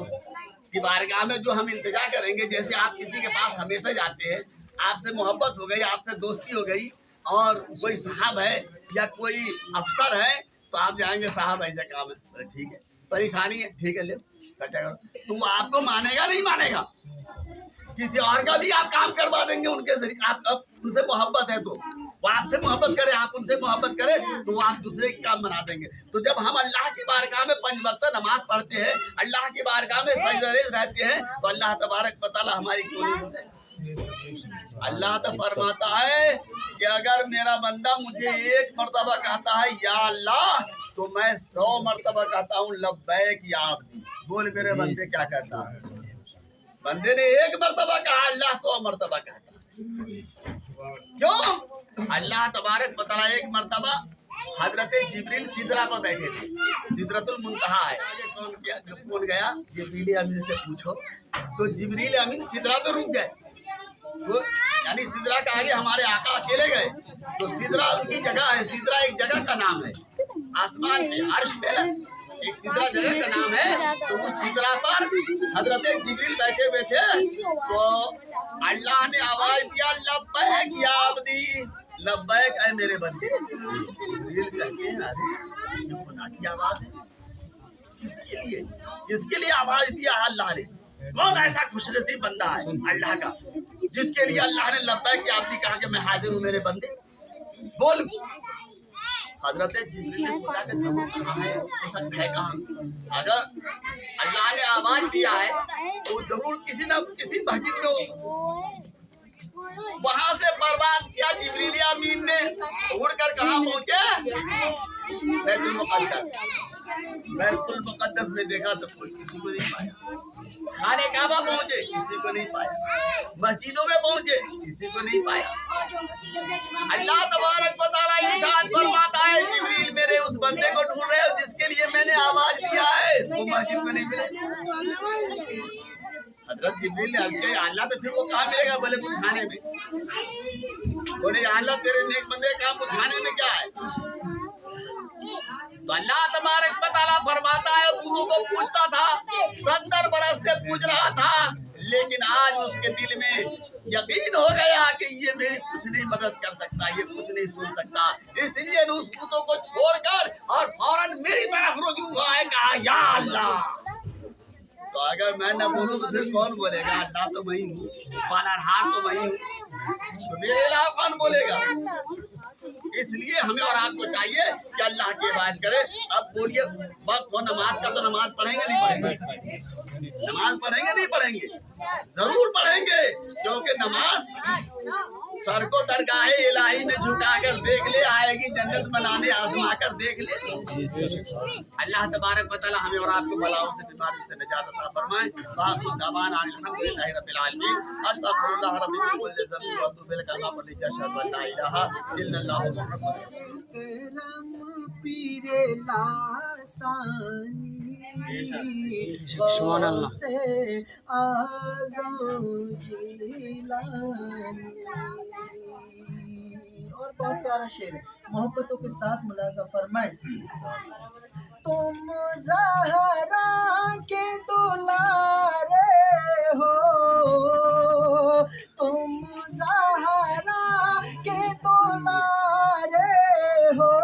की बारगाह में जो हम इंतजार करेंगे, जैसे आप किसी के पास हमेशा जाते हैं, आपसे मोहब्बत हो गई, आपसे दोस्ती हो गई, और कोई साहब है या कोई अफसर है तो आप जाएंगे साहब ऐसा काम है, ठीक है, परेशानी है, ठीक है ले कटेगा, तो वो आपको मानेगा नहीं मानेगा। किसी और का भी आप काम करवा देंगे उनके जरिए, आप उनसे मोहब्बत है तो वो आपसे मोहब्बत करे, आप उनसे मोहब्बत करें तो वो आप दूसरे के काम बना देंगे। तो जब हम अल्लाह की बारगाह में 5 वक्त नमाज पढ़ते हैं, अल्लाह की बारगाह में सजदरेज रहते हैं, तो अल्लाह तबारक व तआला हमारी क्यों नहीं सुनते। अल्लाह तो फरमाता है कि अगर मेरा बंदा मुझे 1 मरतबा कहता है या अल्लाह, तो मैं 100 मरतबा कहता हूँ लब्बैक या अब्दी। बोल मेरे बंदे क्या कहता है। बंदे ने 1 मरतबा कहा, अल्लाह 100 मरतबा कहता है। क्यों? अल्लाह तबारक व तआला 1 मरतबा हजरत जिब्रील सिदरा पर बैठे थे, सिदरतुल मुंतहा है। आगे कौन गया? जिब्रील अमीन से पूछो। तो जिब्रील अमीन सिदरा पे रुक गए, तो यानी सिदरा के आगे हमारे आका अकेले गए। तो सिदरा उनकी जगह है, सिदरा एक जगह का नाम है, आसमान पे अर्श पे एक सिदरा जगह का नाम है। तो उस सिदरा पर हजरत जिब्रील बैठे हुए थे, तो अल्लाह ने आवाज दिया लब्बैक या अब्दी, लब्बैक ऐ मेरे बंदे। जिब्रील कहते हैं अरे ये खुदा की आवाज है, किसके लिए आवाज दिया है अल्लाह ने? कौन ऐसा खुशनसीब बंदा है अल्लाह का जिसके लिए अल्लाह ने लब्बैक की आबदी कहा कि मैं हाजिर हूँ मेरे बंदे, बोल। हजरत जिब्रील ने सोचा कि तुम कहाँ है, वो शख्स है कहाँ? अगर अल्लाह ने आवाज दिया है तो जरूर किसी न किसी मस्जिद में वहां से परवाज किया। जिब्रील अमीन ने उड़कर कहाँ पहुंचे? बैतुल मुक़द्दस। बैतुल मुक़द्दस में देखा तो कोई किसी को नहीं पाया। खाने काबा पहुंचे, किसी को नहीं पाया। मस्जिदों में पहुंचे, किसी को नहीं पाया। अल्लाह तबारक व तआला इरशाद फरमाता है, जिब्रील मेरे उस बंदे को ढूंढ रहे हो जिसके लिए मैंने आवाज दिया है, वो मस्जिद में नहीं मिले। हजरत जिब्रील ने अर्ज किया, अल्लाह तो फिर वो कहाँ मिलेगा? बोले खाने में। बोले अल्लाह तेरे नेक बंदे काम को खाने में क्या है? तो अल्लाह तबारक व तआला फरमाता है, उसको को पूछता था 70 बरस से पूछ रहा था, लेकिन आज उसके दिल में यकीन हो गया कि ये मेरी कुछ नहीं मदद कर सकता, ये कुछ नहीं सुन सकता, इसलिए उस पुतों को छोड़कर और फौरन मेरी तरफ रुजू हुआ है, कहा या अल्लाह। तो अगर मैं न बोलूं तो फिर कौन बोलेगा? अल्लाह तो मैं ही हूँ, पालनहार तो मैं ही हूँ, तो मेरे अलावा कौन बोलेगा? इसलिए हमें और आपको चाहिए कि अल्लाह की इबादत करें। अब बोलिए वक्त हो नमाज का, तो नमाज पढ़ेंगे नहीं पढ़ेंगे? नमाज पढ़ेंगे नहीं पढ़ेंगे? जरूर पढ़ेंगे, क्योंकि नमाज सर को दरगाहे इलाही में झुकाकर देख ले, आएगी जन्नत बनाने आजमा कर देख ले। अल्लाह तबारक व तआला हमें और आपको बलाओं से बीमारी से निजात अता फरमाए। बाक़ी दावाना अल्हम्दुलिल्लाहि रब्बिल आलमीन। अस्तगफिरुल्लाह रब्बी मिन कुल्लि ज़ंबिन व अतूबु इलैहि कलमा पढ़ लीजिए, अशहदु अन ला इलाहा इल्लल्लाहु पीरे लासानी सुभान अल्लाह से आज़म जिलानी। और बहुत प्यारा शेर मोहब्बतों के साथ मुलाजा फरमाए। तुम ज़हरा के दुलारे हो, तुम ज़हरा के दुलारे हो,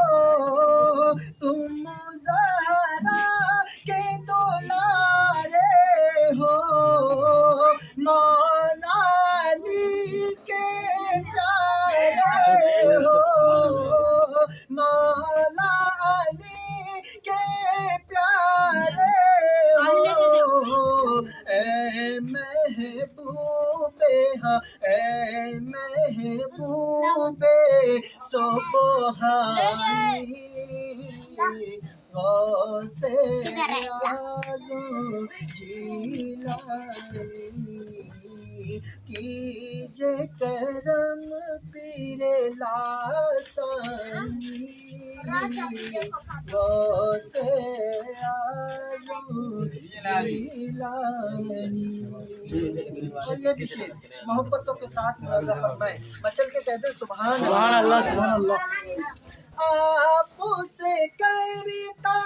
तुम ज़हरा के दुलारे हो, मौला अली के प्यारे हो, मौला अली के प्यारे हो। ऐ महबूबे हाँ, ऐ महबूबे सुबहानी, गौसे आज़म जिलानी, कीजे करम पीरे लासानी, गौसे आज़म जिलानी। और ये भी शेर मोहब्बतों के साथ मुलाजा फरमाए। मचल के कहते सुभान अल्लाह सुभान अल्लाह। आपसे करता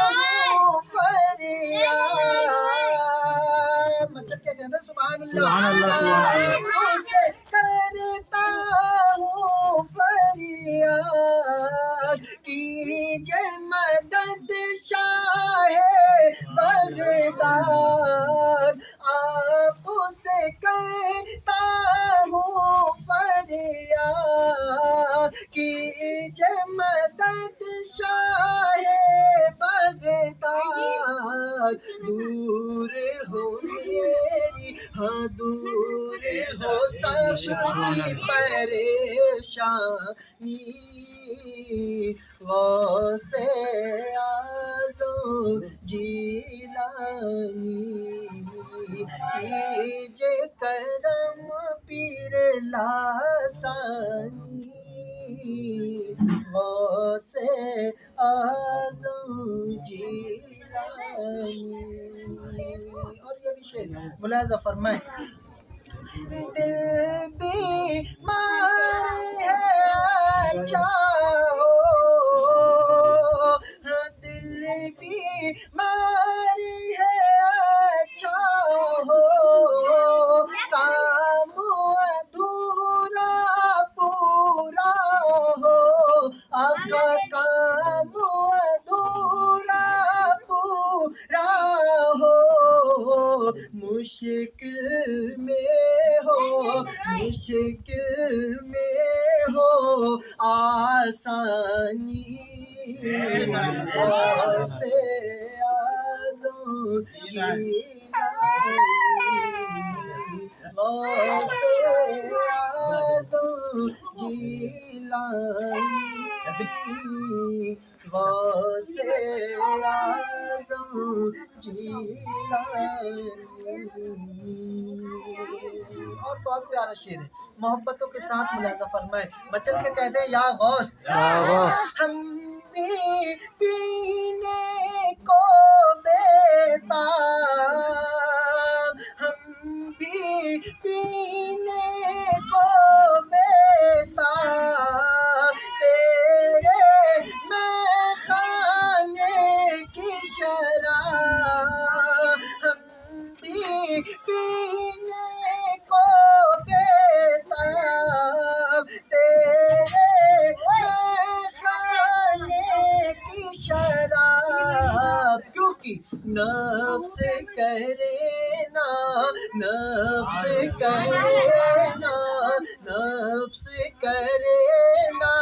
हूँ फरियाद। मतलब क्या कहते हैं? सुभान अल्लाह। आपसे करता हूँ फरियाद, कीजिए मदद शाहे बगदाद। आपसे करता हूँ फरियाद, कीजिए मदद शाहे बगदाद। दूर हो मेरी हाँ, दूर हो सबकी परेशानी, गौसे आज़म जिलानी, कीजिए करम पीरे लासानी, गौसे आज़म जिलानी। और ये भी शेर मुलाजा फरमाए। दिल बीमार है अच्छा हो, दिल बीमार है अच्छा हो, काम अधूरा पूरा हो, आपका काम अधूरा मुश्किल में हो, मुश्किल में हो आसानी, से आदम जिलानी, से आदम जिलानी, से आदम जिलानी। और बहुत प्यारा शेर है, मोहब्बतों के साथ मुलाजा फरमाए। मचल के कहते हैं या गौस, हम भी पीने को बेताब, हम भी पीने को बेताब, तेरे मैं खाने की शराब, हम भी पीने को बेताब, तेरे मैं खाने की शराब, क्योंकि नफ्स करे ना, नफ्स करे ना, नफ्स करे ना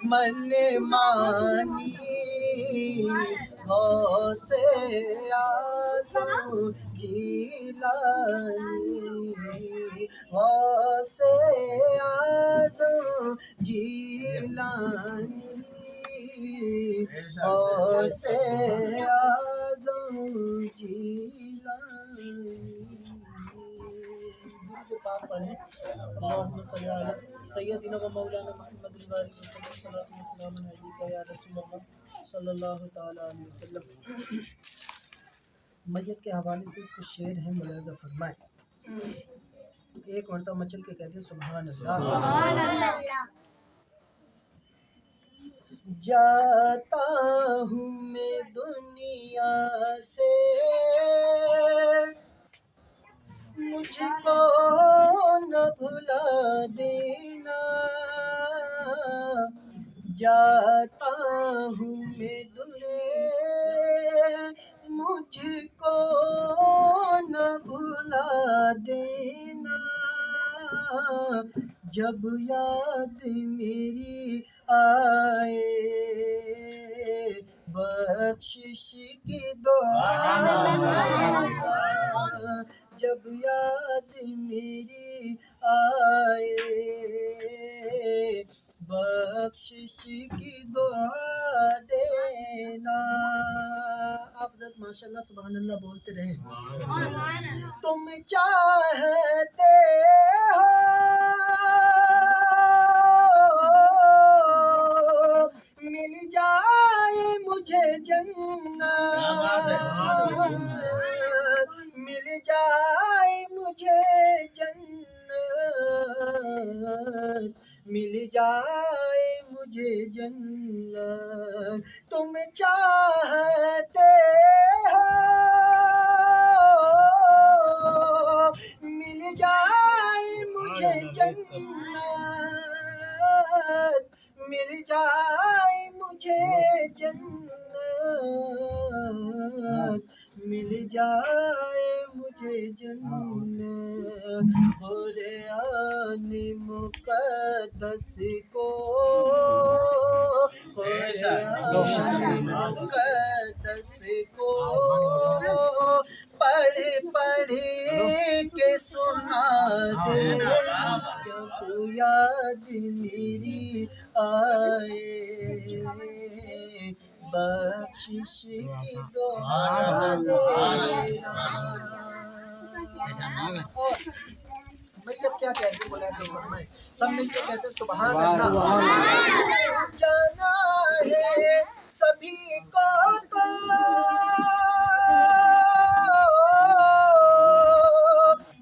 मन मानी, से आदम जिलानी, से आदम जिलानी, से आदम जिलानी। दुरूद पाक पढ़ें। अल्लाहुम्मा सल्ली अला सय्यदिना व मौलाना मुहम्मद बारिक वसल्लम, सल्लल्लाहु अलैहि वसल्लम या रसूलल्लाह सल्लल्लाहु ताला अलैहि वसल्लम। मैयत के हवाले से कुछ शेर हैं, मुलाजा फरमाएं। एक मरतबा मचल के कहते हैं सुभान अल्लाह। जाता हूँ मैं दुनिया से, मुझको न भुला देना, जाता हूँ मैं दुनिया, मुझको न भुला देना, जब याद मेरी आए बख्शिश की दुआ, जब याद मेरी आए बख्शिश की दुआ देना। आप जब माशाल्लाह सुभान अल्लाह बोलते रहे। तुम चाहते हो मिल जाए मुझे जन्नत, मिल जाए मुझे जन्नत, मिल जाए मुझे जन्नत। तुम चाहते हो मिल जाए मुझे जन्नत, मिल जाए मुझे जन्नत, मिल जाए मुझे जन्नत। कुरान मुक़द्दस को, कुरान मुक़द्दस को पढ़ पढ़ के सुना दे, जब याद मेरी आए बख्शिश की दुआ देना। भैया क्या कहते हैं बोला तो फरमाए, सब मिलके कहते हैं सुभान अल्लाह। जाना है सभी को तो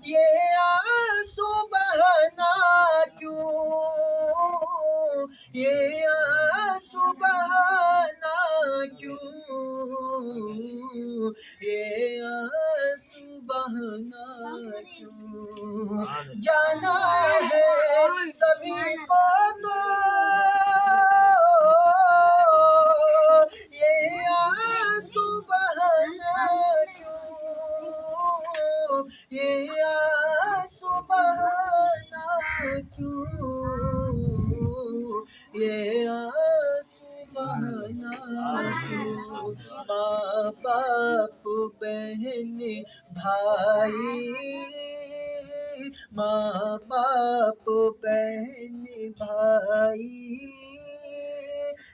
ये आंसू बहाना क्यों, ये आंसू बहाना क्यों, ये आंसू बहाना क्यों। जाना है सभी को तो ये आंसू बहाना क्यों, ये आंसू बहाना क्यों, ये आंसू बहाना क्यों। माँ बाप बहन भाई, माँ बाप बहन भाई,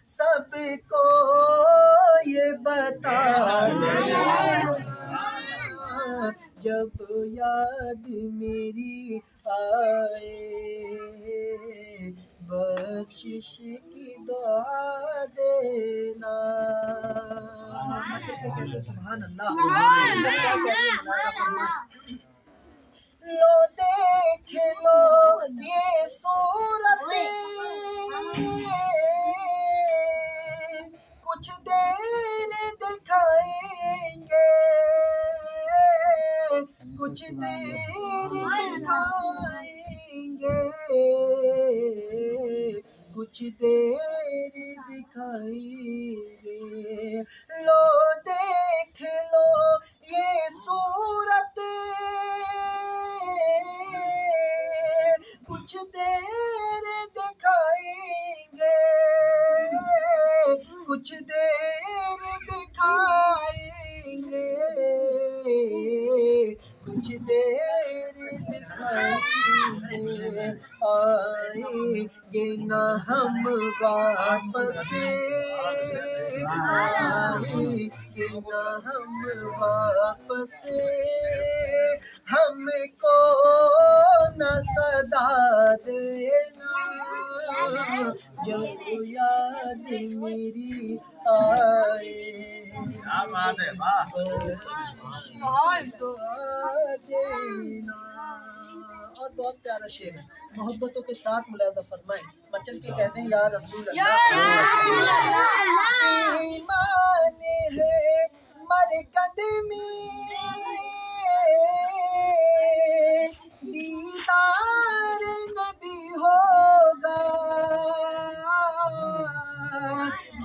सबको ये बता जब याद मेरी आए, बख्शिश की दुआ देना। सुभान अल्लाह। लो देख लो ये सूरत, कुछ देर दिखाएंगे, कुछ देर दिखाएंगे, कुछ देर दिखाएंगे। लो देख लो ये सूरत, कुछ देर दिखाएंगे, कुछ देर दिखाएंगे, कुछ देर दिखाएंगे। आएंगे न हम वापस, आएंगे न हम वापस, हमको न सदा देना जब याद मेरी आए। क्या बात है, वाह। दुआ देना। और बहुत प्यारा शेर है, मोहब्बतों के साथ मुलाजा फरमाए। मचल के कहते हैं या रसूल अल्लाह, ईमान है मरकद में, दीदार नबी होगा,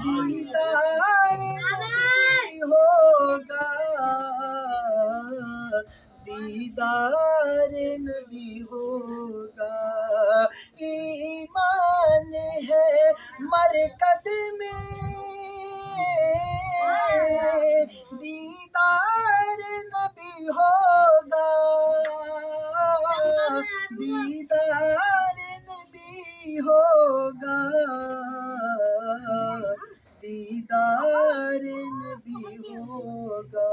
दीदार नबी होगा, दीदार नबी होगा। ईमान है मरकद में, दीदार नबी होगा, दीदार नबी होगा, दीदार नबी होगा।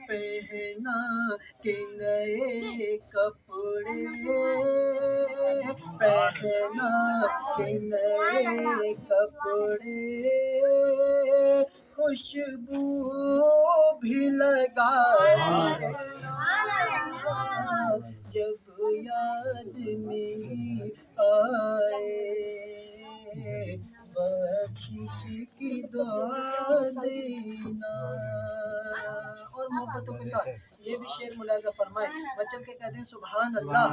पहना के नए कपड़े, पहना के नए कपड़े, खुशबू भी लगा देना जब याद मेरी आए, बख्शिश की दुआ देना। और मोहब्बतों के साथ ये भी शेर मुलाजा फरमाए। बचल के कहते हैं सुभान अल्लाह।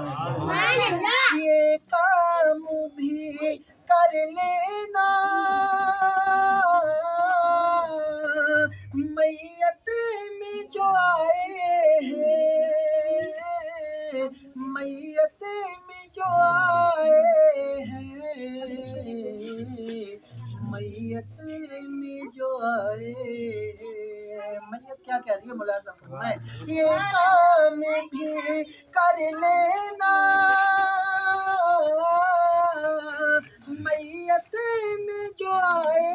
ये काम भी कर लेना, मैयत में जो आए हैं, मैयत में जो आए हैं, मैयत में जो आए हैं। मैयत क्या कह रही है मुलाजा फरमाए। ये काम भी कर लेना, मैयत में जो आए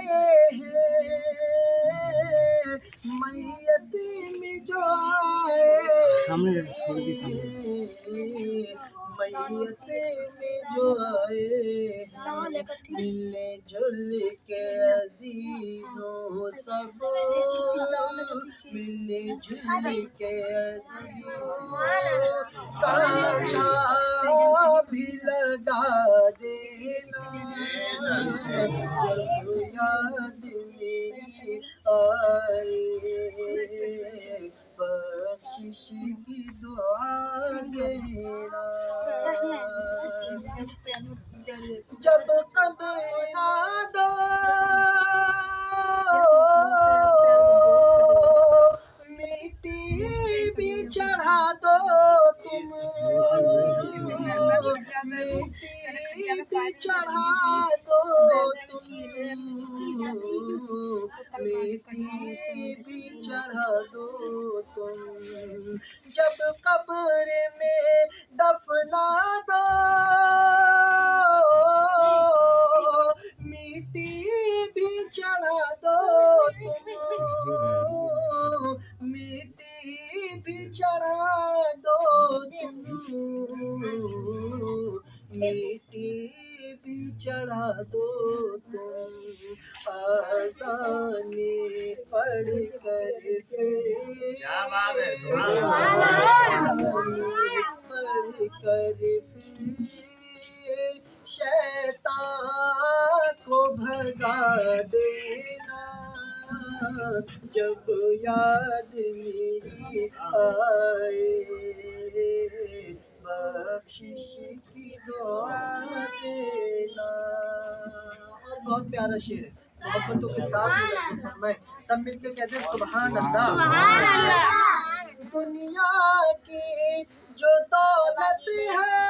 हैं, मैयत में जो आए मैयत में जो आए, मिलने जुल के अजीजों सब, मिलने जुल के अजीजों कांटा भी लगा देना जब याद मेरी आए, बख्शिश की दुआ देना। जब कब्र ना दो मिट्टी भी चढ़ा तुम, मिट्टी भी चढ़ा दो तुम, मिट्टी भी चढ़ा दो तुम, जब कब्र में दफना दो, मिट्टी भी चढ़ा दो तुम, मिट्टी भी चढ़ा दो तुम, मिट्टी भी चढ़ा दो तुम, आज़ाने पढ़ कर क्या बात है, पढ़ कर शैतान को भगा देना, जब याद मेरी आए, बख्शिश की दुआ देना। और बहुत प्यारा शेर है, मोहब्बतों के साथ फरमाए, सब मिलके कहते हैं सुभान अल्लाह। दुनिया की जो दौलत है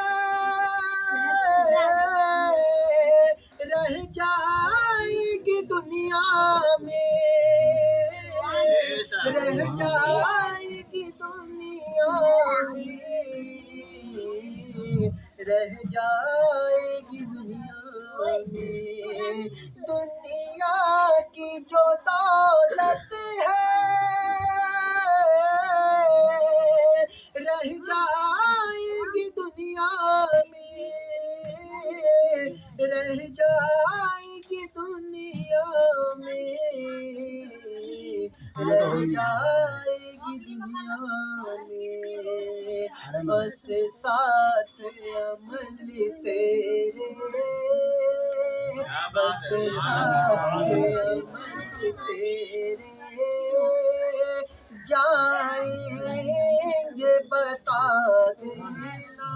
रह जाएगी दुनिया में, रह जाएगी दुनिया में, रह जाएगी दुनिया में। दुनिया की जो दौलत है रह जाएगी दुनिया में, रह जाएगी दुनिया में, रह जाएगी दुनिया में, बस साथ अमल तेरे, बस साथ अमल तेरे, जाएंगे बता देना,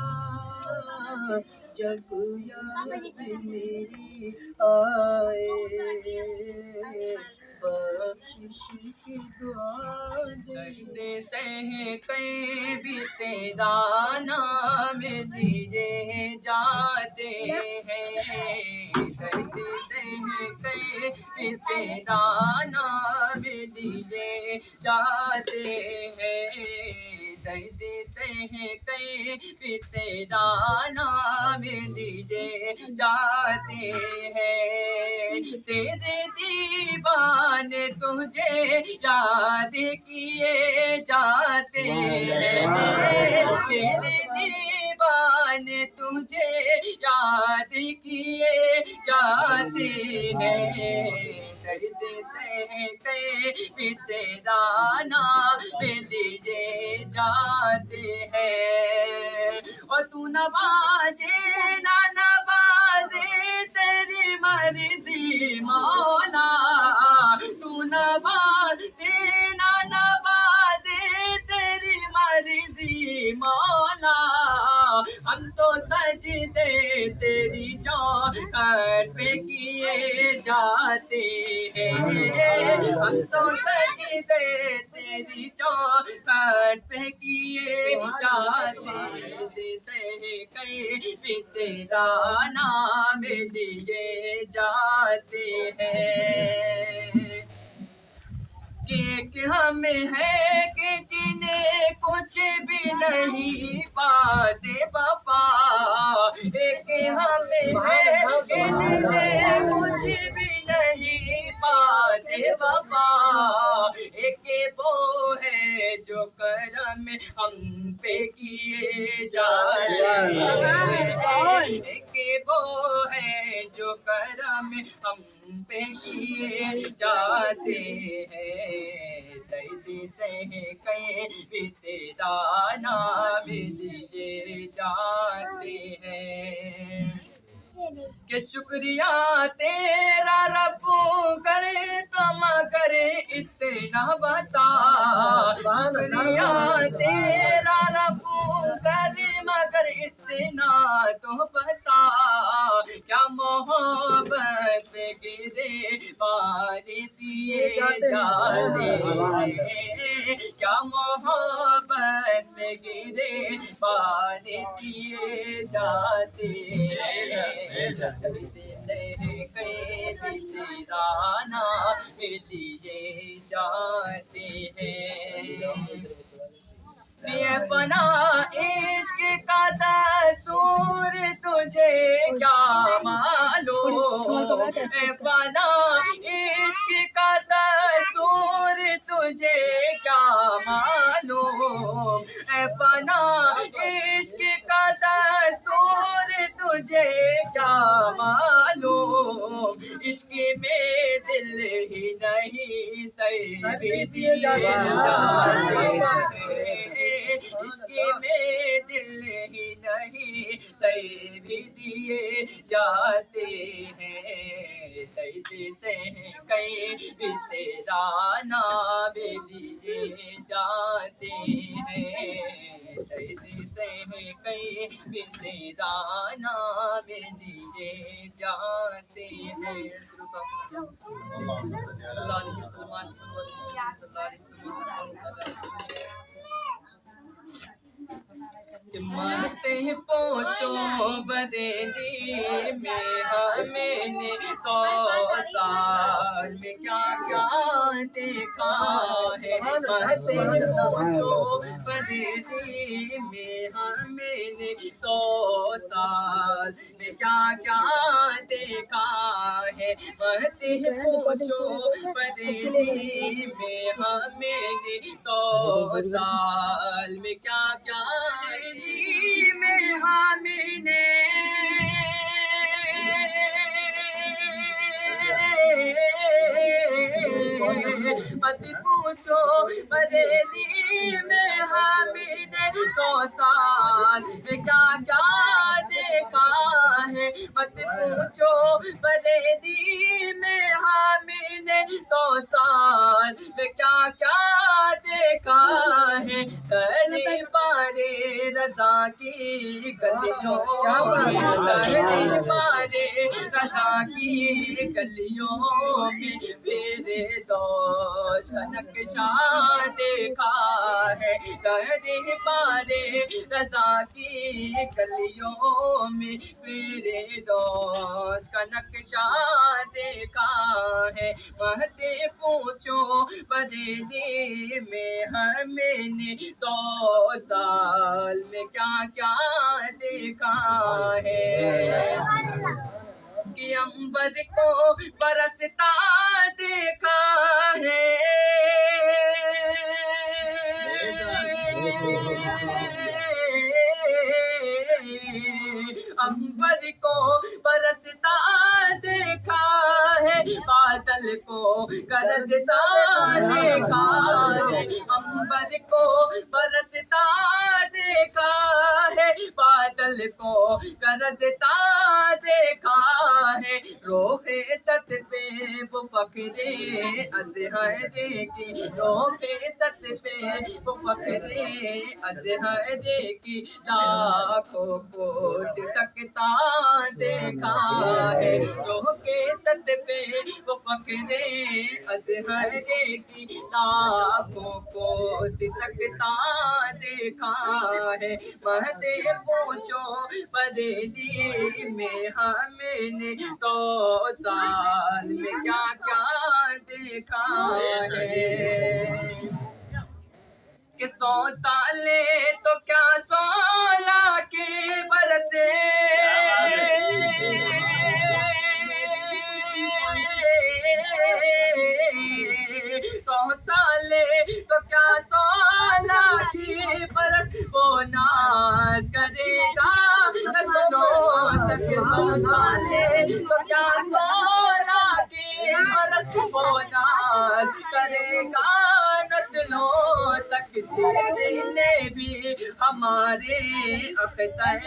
जब याद मेरी आए, बख्शिश की दुआ दे सह कहीं भी तेरा नाम लिए जाते हैं, दर्द सह कहीं भी तेरा नाम लिए जाते हैं, दर्द सह कहीं भी तेरा नाम लिए जाते हैं, तेरे दीवाने तुझे याद किए जाते हैं, तेरे दीवाने तुझे याद किए जाते हैं, दर्द सह के भी तेरा नाम लिए जाते हैं, और तू नवाजे ना नवाजे तेरी मर्जी मौला, तू नवाजे ना नवाजे तेरी मर्जी मौला, हम तो सजदे तेरी चौखट पे किए जाते हैं, हम तो सजदे तेरी चौखट पे किए जाते हैं, सह कहीं भी तेरा नाम लिए जाते हैं, कि हमें है कि जिन्हें कुछ भी नहीं पासे वफा, एक हमें है कि जिन्हें कुछ भी नहीं पासे वफा, एक वो है जो करम हम पे किए जाते हैं, एक वो है जो करम हम पे किए जाते हैं, दर्द सह कहीं भी तेरा नाम लिए जाते हैं, कि शुक्रिया तेरा रब्बू करे कम करे इतना बता, शुक्रिया तेरा रब्बू करे मगर इतना तो बता, क्या मोहब्बत में गिरे बारिशिए जाते हैं, क्या मोहब्बत में गिरे बारिशिए जाते हैं। से कहीं भी तेरा नाम लिए जाते हैं। ये बना इश्क का दस्तूर तुझे क्या मालूम, ये बना इश्क का दस्तूर तुझे क्या मालूम, ये बना इश्क का दस्तूर तुझे क्या मालूम, इश्क में दिल ही नहीं सही दिए जाते हैं, इश्क में दिल ही नहीं सही भी दिए जाते हैं। दर्द से कहीं भी तेरा नाम लिए जाते हैं, दर्द से कहीं भी तेरा नाम लिए जाते हैं। मते पहुँचो बरेली में, मैंने 100 साल में क्या क्या देखा है। मते पहुँचो बरेली में, मैंने 100 साल में क्या क्या देखा है। मते पहुँचो बरेली में, मैंने 100 साल में क्या क्या में हमने मत पूछो बरेली में हमने 100 साल में क्या क्या देखा है। मत पूछो बरेली में हमने 100 साल में क्या क्या देखा है। हरे पारे रज़ा की गलियों में, हरे पारे रज़ा की गलियों में मेरे दोस्त का नक्शा देखा है। हरे पारे रज़ा की गलियों में मेरे दोस्त का नक्शा देखा है। महते पूछो बरेली में मैंने 100 साल में क्या क्या देखा है। कि अंबर को बरसता देखा है, अंबर को बरसता देखा है, बादल को गरजता देखा है। अंबर को बरसता देखा है, बादल को गरजता देखा है। रोहे सत पे वो फखरे अज़हरे की, रोहे सत पे वो फखरे अज़हरे की लाखों को सिसकता देखा है। रोहे सत पे वो फखरे अज़हरे की लाखों को सिसकता देखा है। महते पूछो बरेली में हमने 100 साल में क्या क्या देखा है। कि 100 साले तो क्या 100 लाखे बरसे, 100 साले तो क्या 100 लाखे बरस वो नाज करेगा नस्लों तक। 100 साले तो क्या 100 लाखे बरस वो नाज करेगा नस्लों तक। जिसने भी हमारे अख्तर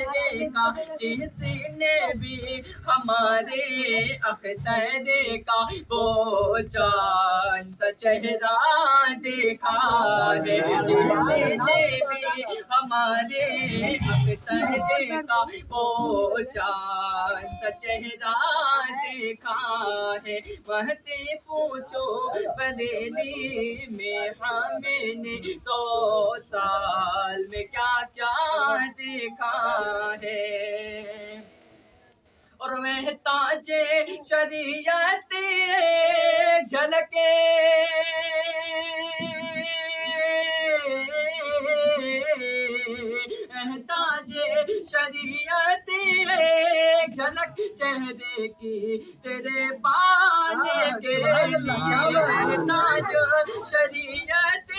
का, जिसने भी हमारे अख्तर का वो चांद सा चेहरा देखा है, जिसने भी हमारे अख्तर का वो चांद सा चेहरा देखा है। महते पूछो बरेली में हमने 100 साल में क्या क्या देखा है। और वह ताजे शरीयत झलके ताजे शरीयत झलक चेहरे की तेरे पाने के लिए, ताज शरीयत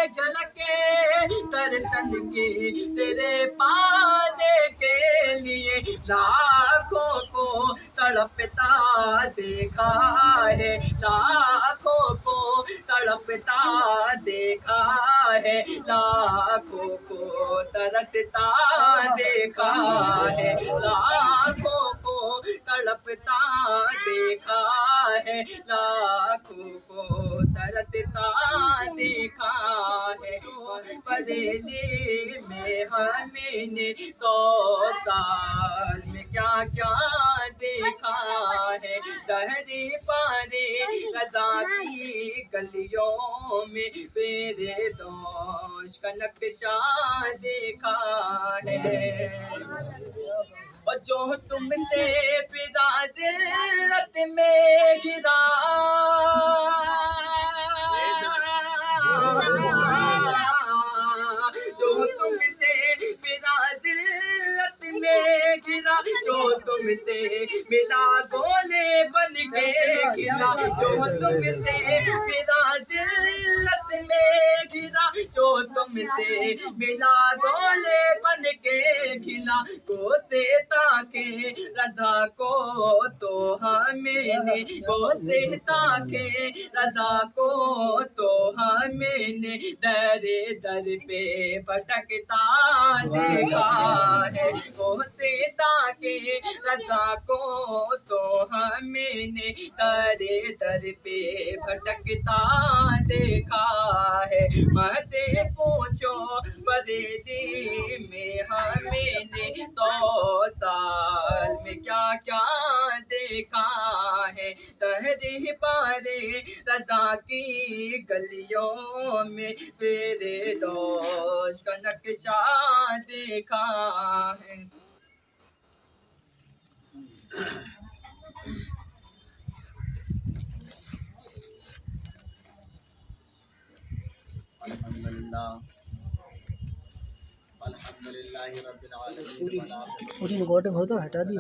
झलके दर्शन की तेरे पाने के लिए, लाखों को तड़पता देखा है, लाखों को तड़पता देखा है, लाखों को तरसता देखा है, लाखों को तड़पता देखा है, लाखों को तरसता देखा है। बरेली में हमने 100 साल में क्या क्या देखा है। दहरी पारे रज़ा की गलियों में तेरे दोष का नक्शा देखा है। और जो तुमसे फिदा ज़िल्लत में गिरा, जो तुमसे फिदा ज़िल्लत में गिरा, जो तुमसे मिला गोले बन के गिरा, जो तुमसे फिदा ज़िल्लत में गिरा, जो तुमसे मिला गोले बन के खिला। को से ताके रज़ा को तो हमने, को से ताके रज़ा को तो हमने दरे दर पे भटकता देखा है। को से ताके रज़ा को तो हमने दरे दर पे भटकता देखा है। महते पूछो बरेली में हमने 100 साल में क्या क्या देखा है। तहरी पारे रज़ा की गलियों में तेरे दोष का नक्शा देखा है। अल्हम्दुलिल्लाह रब्बिल आलमीन। पूरी रिकॉर्डिंग हो तो हटा दी